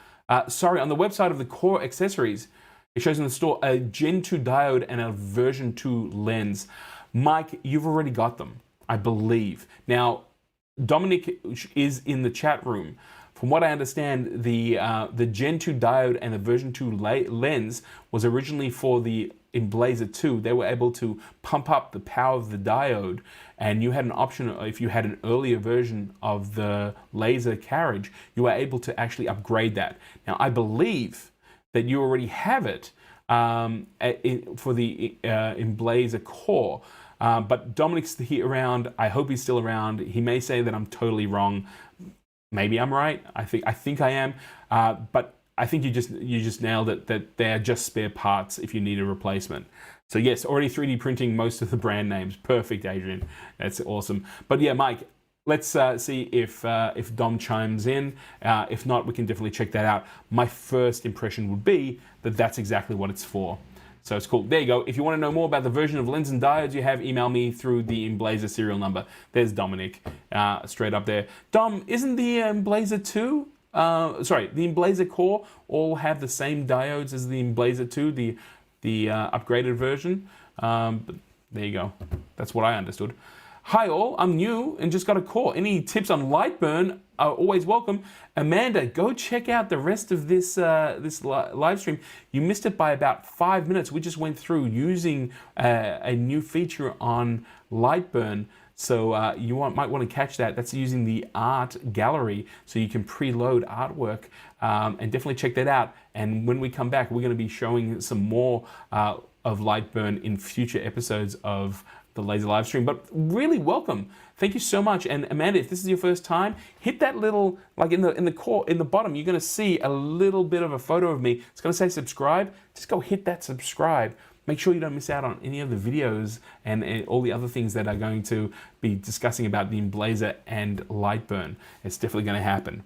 Sorry, on the website of the Core Accessories, it shows in the store a Gen 2 diode and a version 2 lens. Mike, you've already got them, I believe. Now, Dominic is in the chat room. From what I understand, the Gen 2 diode and the version 2 lens was originally for the emblaser 2. They were able to pump up the power of the diode, and you had an option. If you had an earlier version of the laser carriage, you were able to actually upgrade that. Now, I believe that you already have it for the emblaser core. But Dominic's around. I hope he's still around. He may say that I'm totally wrong. Maybe I'm right. I think I am. But I think you just nailed it, that they're just spare parts if you need a replacement. So yes, already 3D printing most of the brand names. Perfect, Adrian. That's awesome. But yeah, Mike, let's see if Dom chimes in. If not, we can definitely check that out. My first impression would be that that's exactly what it's for. So it's cool. There you go. If you want to know more about the version of lens and diodes you have, email me through the emblaser serial number. There's Dominic, straight up there. Dom, isn't the emblaser 2, the emblaser core all have the same diodes as the emblaser 2, the upgraded version? But there you go. That's what I understood. Hi all, I'm new and just got a call. Any tips on LightBurn are always welcome. Amanda, go check out the rest of this live stream. You missed it by about 5 minutes. We just went through using a new feature on LightBurn. So you might want to catch that. That's using the art gallery, so you can preload artwork, and definitely check that out. And when we come back, we're going to be showing some more of LightBurn in future episodes of the laser live stream. But really welcome. Thank you so much. And Amanda, if this is your first time, hit that little, like in the bottom, you're going to see a little bit of a photo of me. It's going to say subscribe. Just go hit that subscribe. Make sure you don't miss out on any of the videos and all the other things that are going to be discussing about the emblaser and LightBurn. It's definitely going to happen.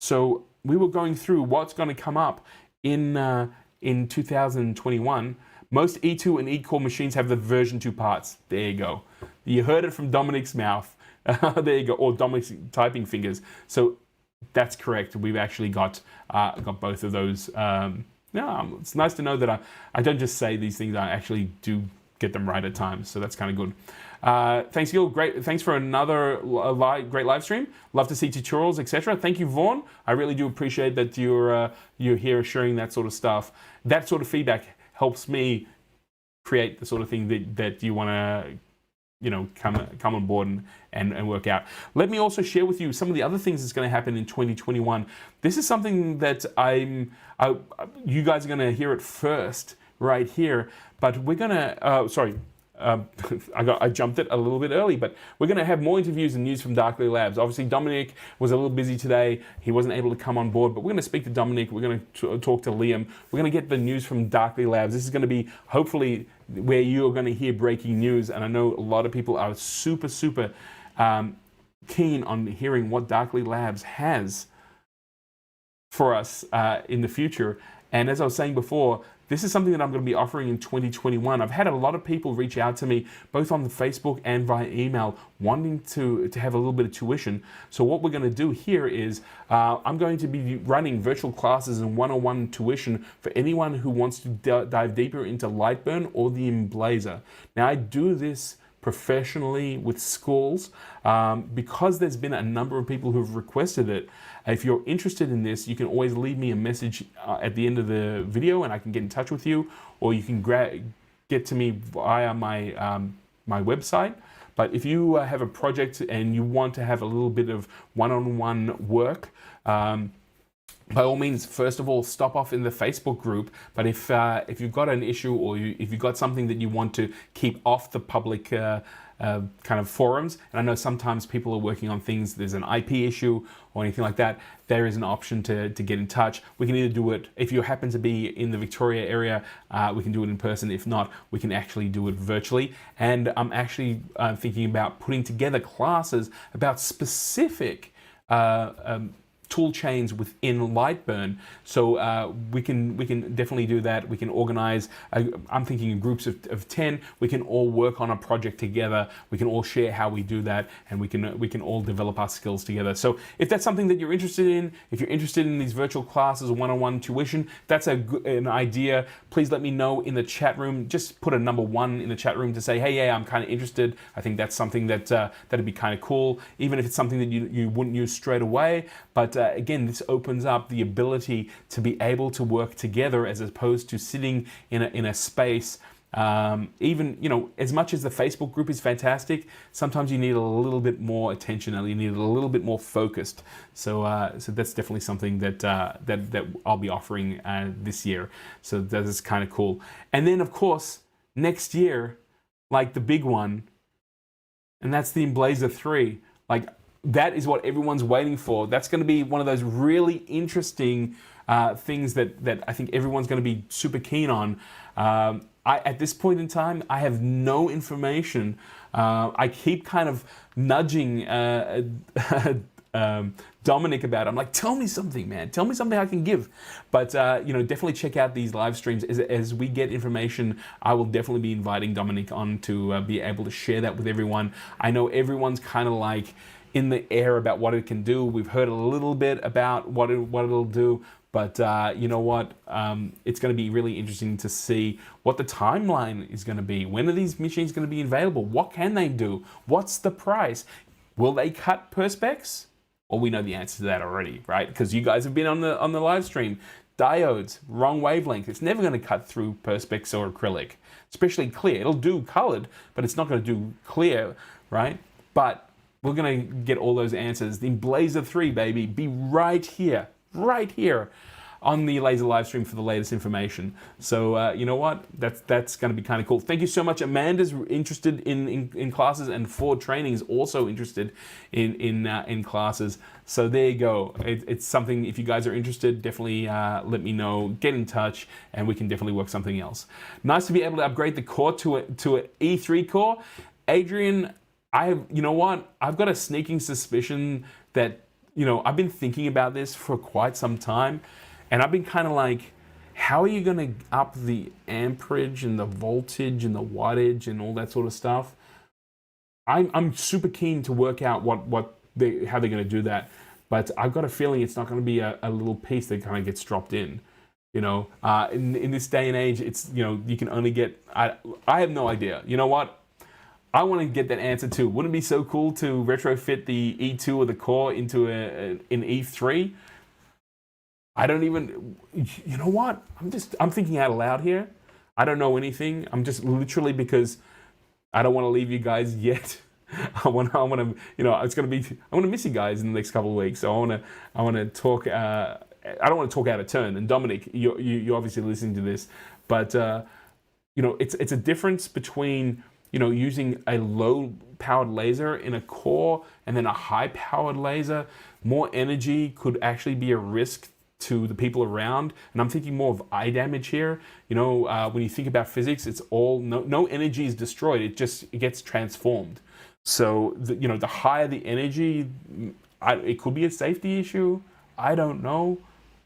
So we were going through what's going to come up in 2021. Most E2 and E-core machines have the version 2 parts. There you go. You heard it from Dominic's mouth. There you go, or Dominic's typing fingers. So that's correct. We've actually got both of those. It's nice to know that I don't just say these things. I actually do get them right at times. So that's kind of good. Thanks, Gil. Great. Thanks for another great live stream. Love to see tutorials, etc. Thank you, Vaughn. I really do appreciate that you're here sharing that sort of stuff. That sort of feedback helps me create the sort of thing that you want to, come on board and work out. Let me also share with you some of the other things that's going to happen in 2021. This is something that you guys are going to hear it first right here, but we're going to, I jumped it a little bit early, but we're going to have more interviews and news from Darkly Labs. Obviously, Dominic was a little busy today. He wasn't able to come on board, but we're going to speak to Dominic. We're going to talk to Liam. We're going to get the news from Darkly Labs. This is going to be, hopefully, where you're going to hear breaking news. And I know a lot of people are super, super keen on hearing what Darkly Labs has for us in the future. And as I was saying before, this is something that I'm going to be offering in 2021. I've had a lot of people reach out to me, both on the Facebook and via email, wanting to have a little bit of tuition. So what we're going to do here is I'm going to be running virtual classes and one-on-one tuition for anyone who wants to dive deeper into LightBurn or the emblaser. Now, I do this professionally with schools because there's been a number of people who've requested it. If you're interested in this, you can always leave me a message at the end of the video and I can get in touch with you, or you can get to me via my website. But if you have a project and you want to have a little bit of one-on-one work, by all means, first of all, stop off in the Facebook group. But if you've got an issue or if you've got something that you want to keep off the public kind of forums, and I know sometimes people are working on things, there's an IP issue or anything like that, there is an option to get in touch. We can either do it, if you happen to be in the Victoria area, we can do it in person. If not, we can actually do it virtually. And I'm actually thinking about putting together classes about specific tool chains within LightBurn. So we can definitely do that. We can organize, I'm thinking in groups of 10, we can all work on a project together. We can all share how we do that, and we can all develop our skills together. So if that's something that you're interested in, if you're interested in these virtual classes or one-on-one tuition, that's an idea, please let me know in the chat room. Just put a number 1 in the chat room to say, hey, yeah, I'm kind of interested. I think that's something that'd be kind of cool, even if it's something that you wouldn't use straight away. But again, this opens up the ability to be able to work together as opposed to sitting in a space. Even, you know, as much as the Facebook group is fantastic, sometimes you need a little bit more attention, and you need it a little bit more focused. So that's definitely something that I'll be offering this year. So that is kind of cool. And then of course next year, like the big one, and that's the Emblaser 3. Like, that is what everyone's waiting for. That's going to be one of those really interesting things that I think everyone's going to be super keen on. At this point in time, I have no information. I keep kind of nudging Dominic about it. I'm like, tell me something, man. Tell me something I can give. But you know, definitely check out these live streams. As we get information, I will definitely be inviting Dominic on to be able to share that with everyone. I know everyone's kind of like in the air about what it can do. We've heard a little bit about what it'll do. But you know what? It's going to be really interesting to see what the timeline is going to be. When are these machines going to be available? What can they do? What's the price? Will they cut perspex? Well, we know the answer to that already, right? Because you guys have been on the live stream. Diodes, wrong wavelength. It's never going to cut through perspex or acrylic, especially clear. It'll do colored, but it's not going to do clear, right? But we're going to get all those answers. The Emblaser 3, baby, be right here on the laser live stream for the latest information. So you know what? That's going to be kind of cool. Thank you so much. Amanda's interested in classes, and Ford Training is also interested in classes. So there you go. It's something. If you guys are interested, definitely let me know. Get in touch, and we can definitely work something else. Nice to be able to upgrade the core to an E3 core. Adrian, you know what? I've got a sneaking suspicion that, you know, I've been thinking about this for quite some time, and I've been kind of like, how are you going to up the amperage and the voltage and the wattage and all that sort of stuff? I'm super keen to work out how they're going to do that, but I've got a feeling it's not going to be a little piece that kind of gets dropped in. You know, in this day and age, it's, you know, you can only get. I have no idea. You know what? I want to get that answer too. Wouldn't it be so cool to retrofit the E2 of the core into an E3? I don't even, you know what? I'm thinking out loud here. I don't know anything. I'm just literally, because I don't want to leave you guys yet. I want to, you know, I'm going to miss you guys in the next couple of weeks. So I want to talk, I don't want to talk out of turn. And Dominic, you're obviously listening to this, but, you know, it's a difference between, you know, using a low-powered laser in a core and then a high-powered laser. More energy could actually be a risk to the people around, and I'm thinking more of eye damage here. You know, when you think about physics, it's all no energy is destroyed; it gets transformed. So you know, the higher the energy, it could be a safety issue. I don't know,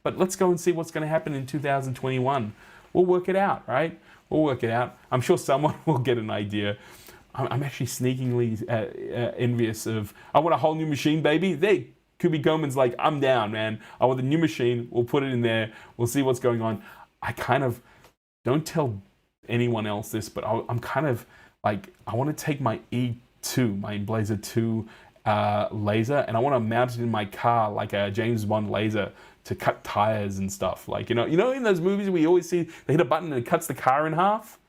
but let's go and see what's going to happen in 2021. We'll work it out, right? We'll work it out. I'm sure someone will get an idea. I'm actually sneakingly envious of. I want a whole new machine, baby. There, Kubi Goman's like, I'm down, man. I want the new machine. We'll put it in there. We'll see what's going on. I kind of don't tell anyone else this, but I'm kind of like, I want to take my E2, my Emblaser 2 laser, and I want to mount it in my car like a James Bond laser to cut tires and stuff. Like, you know, in those movies we always see they hit a button and it cuts the car in half.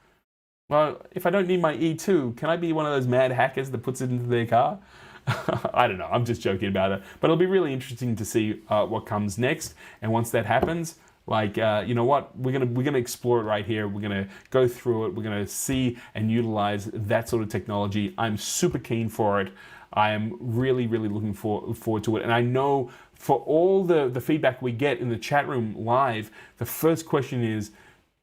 Well, if I don't need my E2, can I be one of those mad hackers that puts it into their car? I don't know. I'm just joking about it. But it'll be really interesting to see what comes next. And once that happens, like, you know what? We're gonna explore it right here. We're gonna go through it. We're gonna see and utilize that sort of technology. I'm super keen for it. I am really, really looking forward to it. And I know for all the feedback we get in the chat room live, the first question is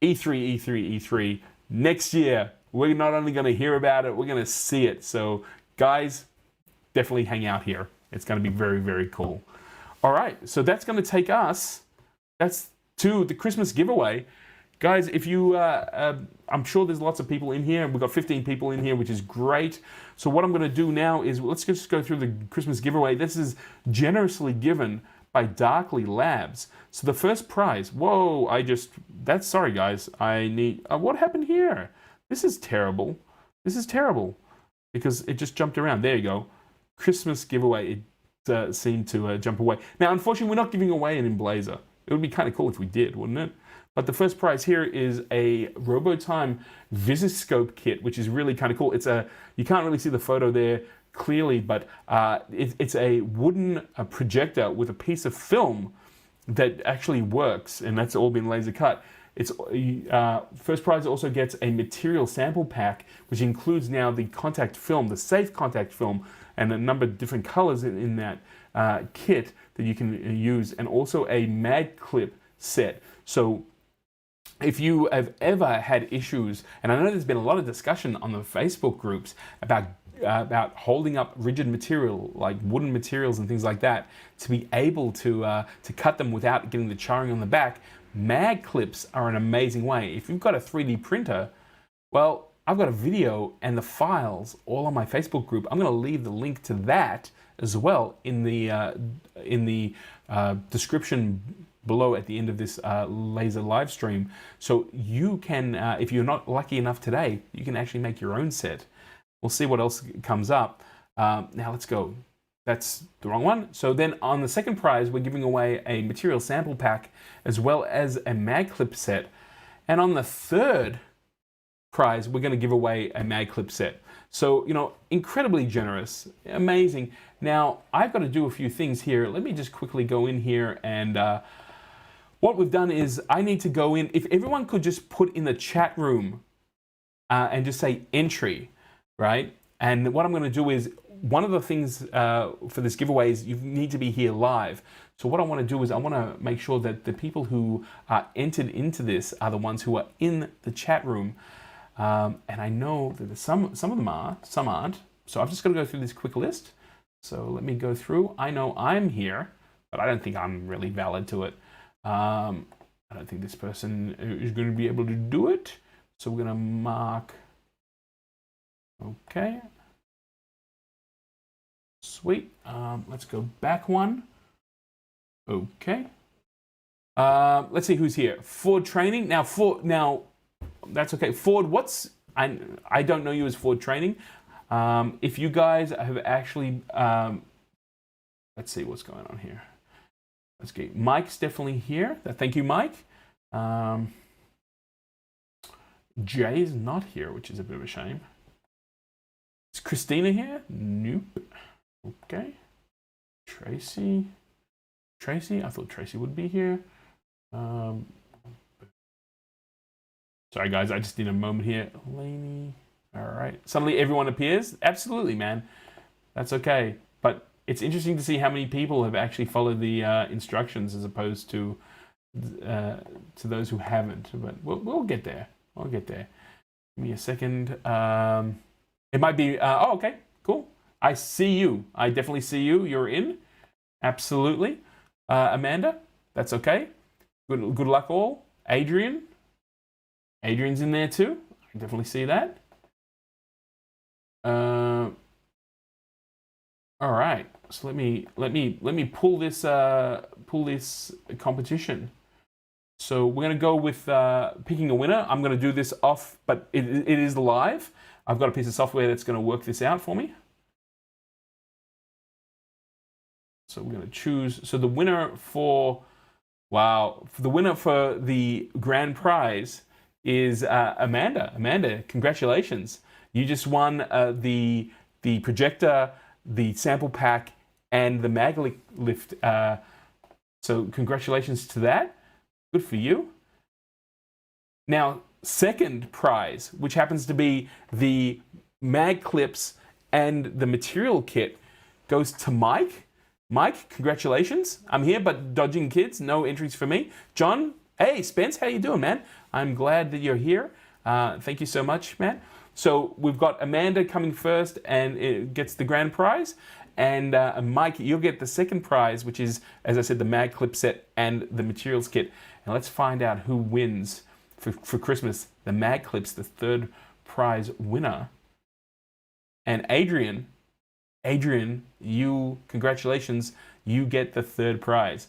E3, E3, E3. Next year, we're not only going to hear about it, we're going to see it. So guys, definitely hang out here. It's going to be very, very cool. All right, so that's going to take us, that's to the Christmas giveaway. Guys, if you, I'm sure there's lots of people in here. We've got 15 people in here, which is great. So what I'm going to do now is let's just go through the Christmas giveaway. This is generously given by Darkly Labs. So the first prize, whoa, sorry guys, I need, what happened here? This is terrible. This is terrible because it just jumped around. There you go. Christmas giveaway, it seemed to jump away. Now, unfortunately, we're not giving away an emblaser. It would be kind of cool if we did, wouldn't it? But the first prize here is a Robotime Visiscope kit, which is really kind of cool. It's you can't really see the photo there clearly, but it's a wooden projector with a piece of film that actually works, and that's all been laser cut. It's first prize also gets a material sample pack, which includes now the contact film, the safe contact film, and a number of different colors in that kit that you can use, and also a mag clip set. So if you have ever had issues, and I know there's been a lot of discussion on the Facebook groups about holding up rigid material like wooden materials and things like that, to be able to cut them without getting the charring on the back, mag clips are an amazing way. If you've got a 3D printer, well, I've got a video and the files all on my Facebook group. I'm going to leave the link to that as well in the description below at the end of this laser live stream. So you can, if you're not lucky enough today, you can actually make your own set. We'll see what else comes up. Now let's go. That's the wrong one. So then on the second prize, we're giving away a material sample pack as well as a mag clip set. And on the third prize, we're going to give away a mag clip set. So, you know, incredibly generous, amazing. Now, I've got to do a few things here. Let me just quickly go in here, and what we've done is I need to go in. If everyone could just put in the chat room and just say entry, right? And what I'm going to do is, one of the things for this giveaway is you need to be here live. So what I want to do is I want to make sure that the people who are entered into this are the ones who are in the chat room. And I know that some of them are, some aren't. So I've just got to go through this quick list. So let me go through. I know I'm here, but I don't think I'm really valid to it. I don't think this person is going to be able to do it. So we're going to mark. Okay. Sweet. Let's go back one. Okay. Let's see who's here. Ford Training. Now, that's okay. Ford, I don't know you as Ford Training. If you guys have actually, let's see what's going on here. Let's get Mike's definitely here. Thank you, Mike. Jay's not here, which is a bit of a shame. Is Christina here? Nope. Okay. Tracy, I thought Tracy would be here. Sorry guys, I just need a moment here. Laney, all right. Suddenly everyone appears? Absolutely, man. That's okay. But it's interesting to see how many people have actually followed the instructions as opposed to those who haven't. But we'll get there. I'll get there. Give me a second. It might be, oh, okay, cool. I see you. I definitely see you. You're in. Absolutely. Amanda, that's okay. Good luck all. Adrian's in there too. I definitely see that. All right. So let me pull this competition. So we're gonna go with picking a winner. I'm gonna do this off, but it is live. I've got a piece of software that's gonna work this out for me. So we're gonna choose. So the winner for the grand prize is Amanda. Amanda, congratulations! You just won the projector, the sample pack, and the mag lift. So congratulations to that. Good for you. Now, second prize, which happens to be the mag clips and the material kit, goes to Mike. Mike, congratulations. I'm here, but dodging kids, no entries for me. John, hey, Spence, how you doing, man? I'm glad that you're here. Thank you so much, man. So we've got Amanda coming first, and it gets the grand prize. And Mike, you'll get the second prize, which is, as I said, the mag clip set and the materials kit. And let's find out who wins for Christmas. The mag clips, the third prize winner. And Adrian, congratulations, you get the third prize.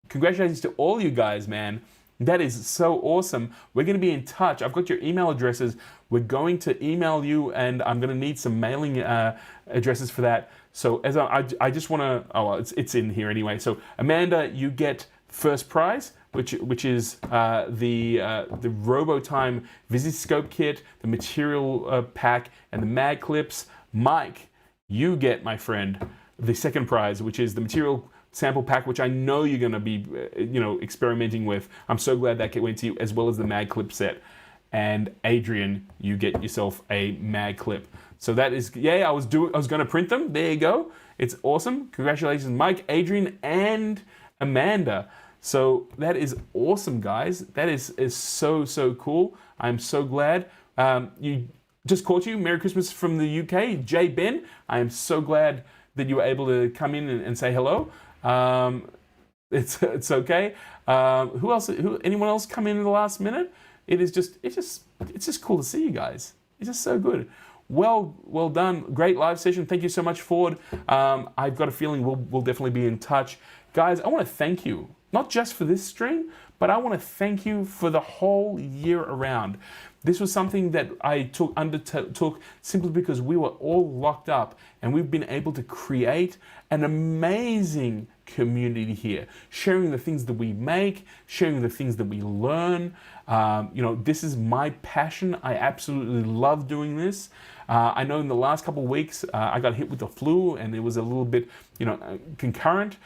Congratulations to all you guys, man. That is so awesome. We're going to be in touch. I've got your email addresses. We're going to email you, and I'm going to need some mailing addresses for that. So as I just want to, oh, well, it's in here anyway. So Amanda, you get first prize, which is the RoboTime Visiscope kit, the material pack, and the mag clips. Mike, you get, my friend, the second prize, which is the material sample pack, which I know you're going to be, experimenting with. I'm so glad that went to you, as well as the mag clip set. And Adrian, you get yourself a mag clip. So that is, yeah, I was going to print them. There you go. It's awesome. Congratulations, Mike, Adrian, and Amanda. So that is awesome, guys. That is so cool. I'm so glad. You just caught you. Merry Christmas from the UK, Jay Ben. I am so glad that you were able to come in and say hello. It's okay. Who else? Anyone else come in the last minute? It's just cool to see you guys. It's just so good. Well done. Great live session. Thank you so much, Ford. I've got a feeling we'll definitely be in touch. Guys, I want to thank you, not just for this stream, but I want to thank you for the whole year around. This was something that I undertook simply because we were all locked up, and we've been able to create an amazing community here, sharing the things that we make, sharing the things that we learn. This is my passion. I absolutely love doing this. I know in the last couple of weeks, I got hit with the flu, and it was a little bit, concurrent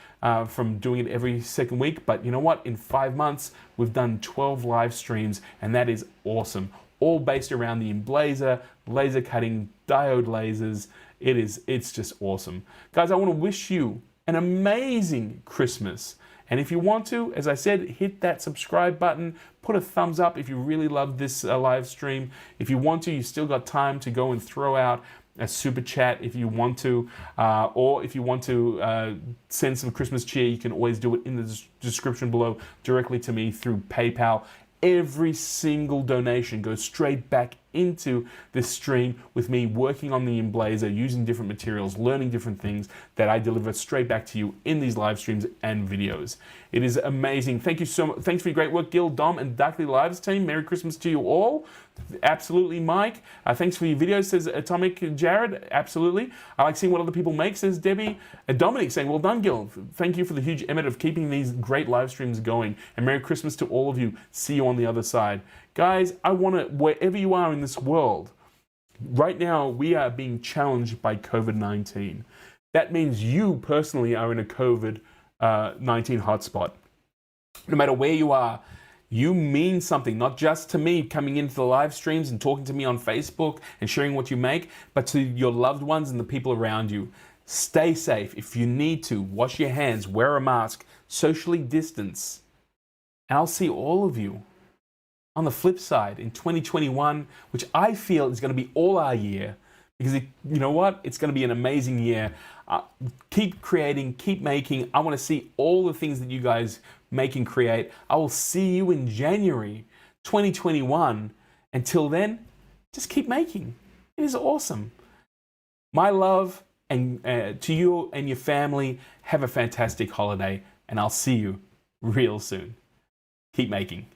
from doing it every second week. But you know what? In 5 months, we've done 12 live streams, and that is awesome. All based around the emblaser, laser cutting, diode lasers. It's just awesome. Guys, I want to wish you an amazing Christmas. And if you want to, as I said, hit that subscribe button, put a thumbs up if you really love this live stream. If you want to, you still got time to go and throw out a super chat if you want to, or if you want to send some Christmas cheer, you can always do it in the description below directly to me through PayPal. Every single donation goes straight back into this stream with me working on the emblaser, using different materials, learning different things that I deliver straight back to you in these live streams and videos. It is amazing. Thank you so much. Thanks for your great work, Gil, Dom, and Darkly Lives team. Merry Christmas to you all. Absolutely, Mike. Thanks for your videos, says Atomic Jared. Absolutely. I like seeing what other people make, says Debbie. Dominic saying, well done, Gil. Thank you for the huge effort of keeping these great live streams going. And Merry Christmas to all of you. See you on the other side. Guys, I want to, wherever you are in this world, right now we are being challenged by COVID-19. That means you personally are in a COVID-19 hotspot. No matter where you are, you mean something, not just to me coming into the live streams and talking to me on Facebook and sharing what you make, but to your loved ones and the people around you. Stay safe. If you need to, wash your hands, wear a mask, socially distance. And I'll see all of you on the flip side in 2021, which I feel is going to be all our year, because you know what? It's going to be an amazing year. Keep creating, keep making. I want to see all the things that you guys make and create. I will see you in January 2021. Until then, just keep making. It is awesome. My love and to you and your family. Have a fantastic holiday, and I'll see you real soon. Keep making.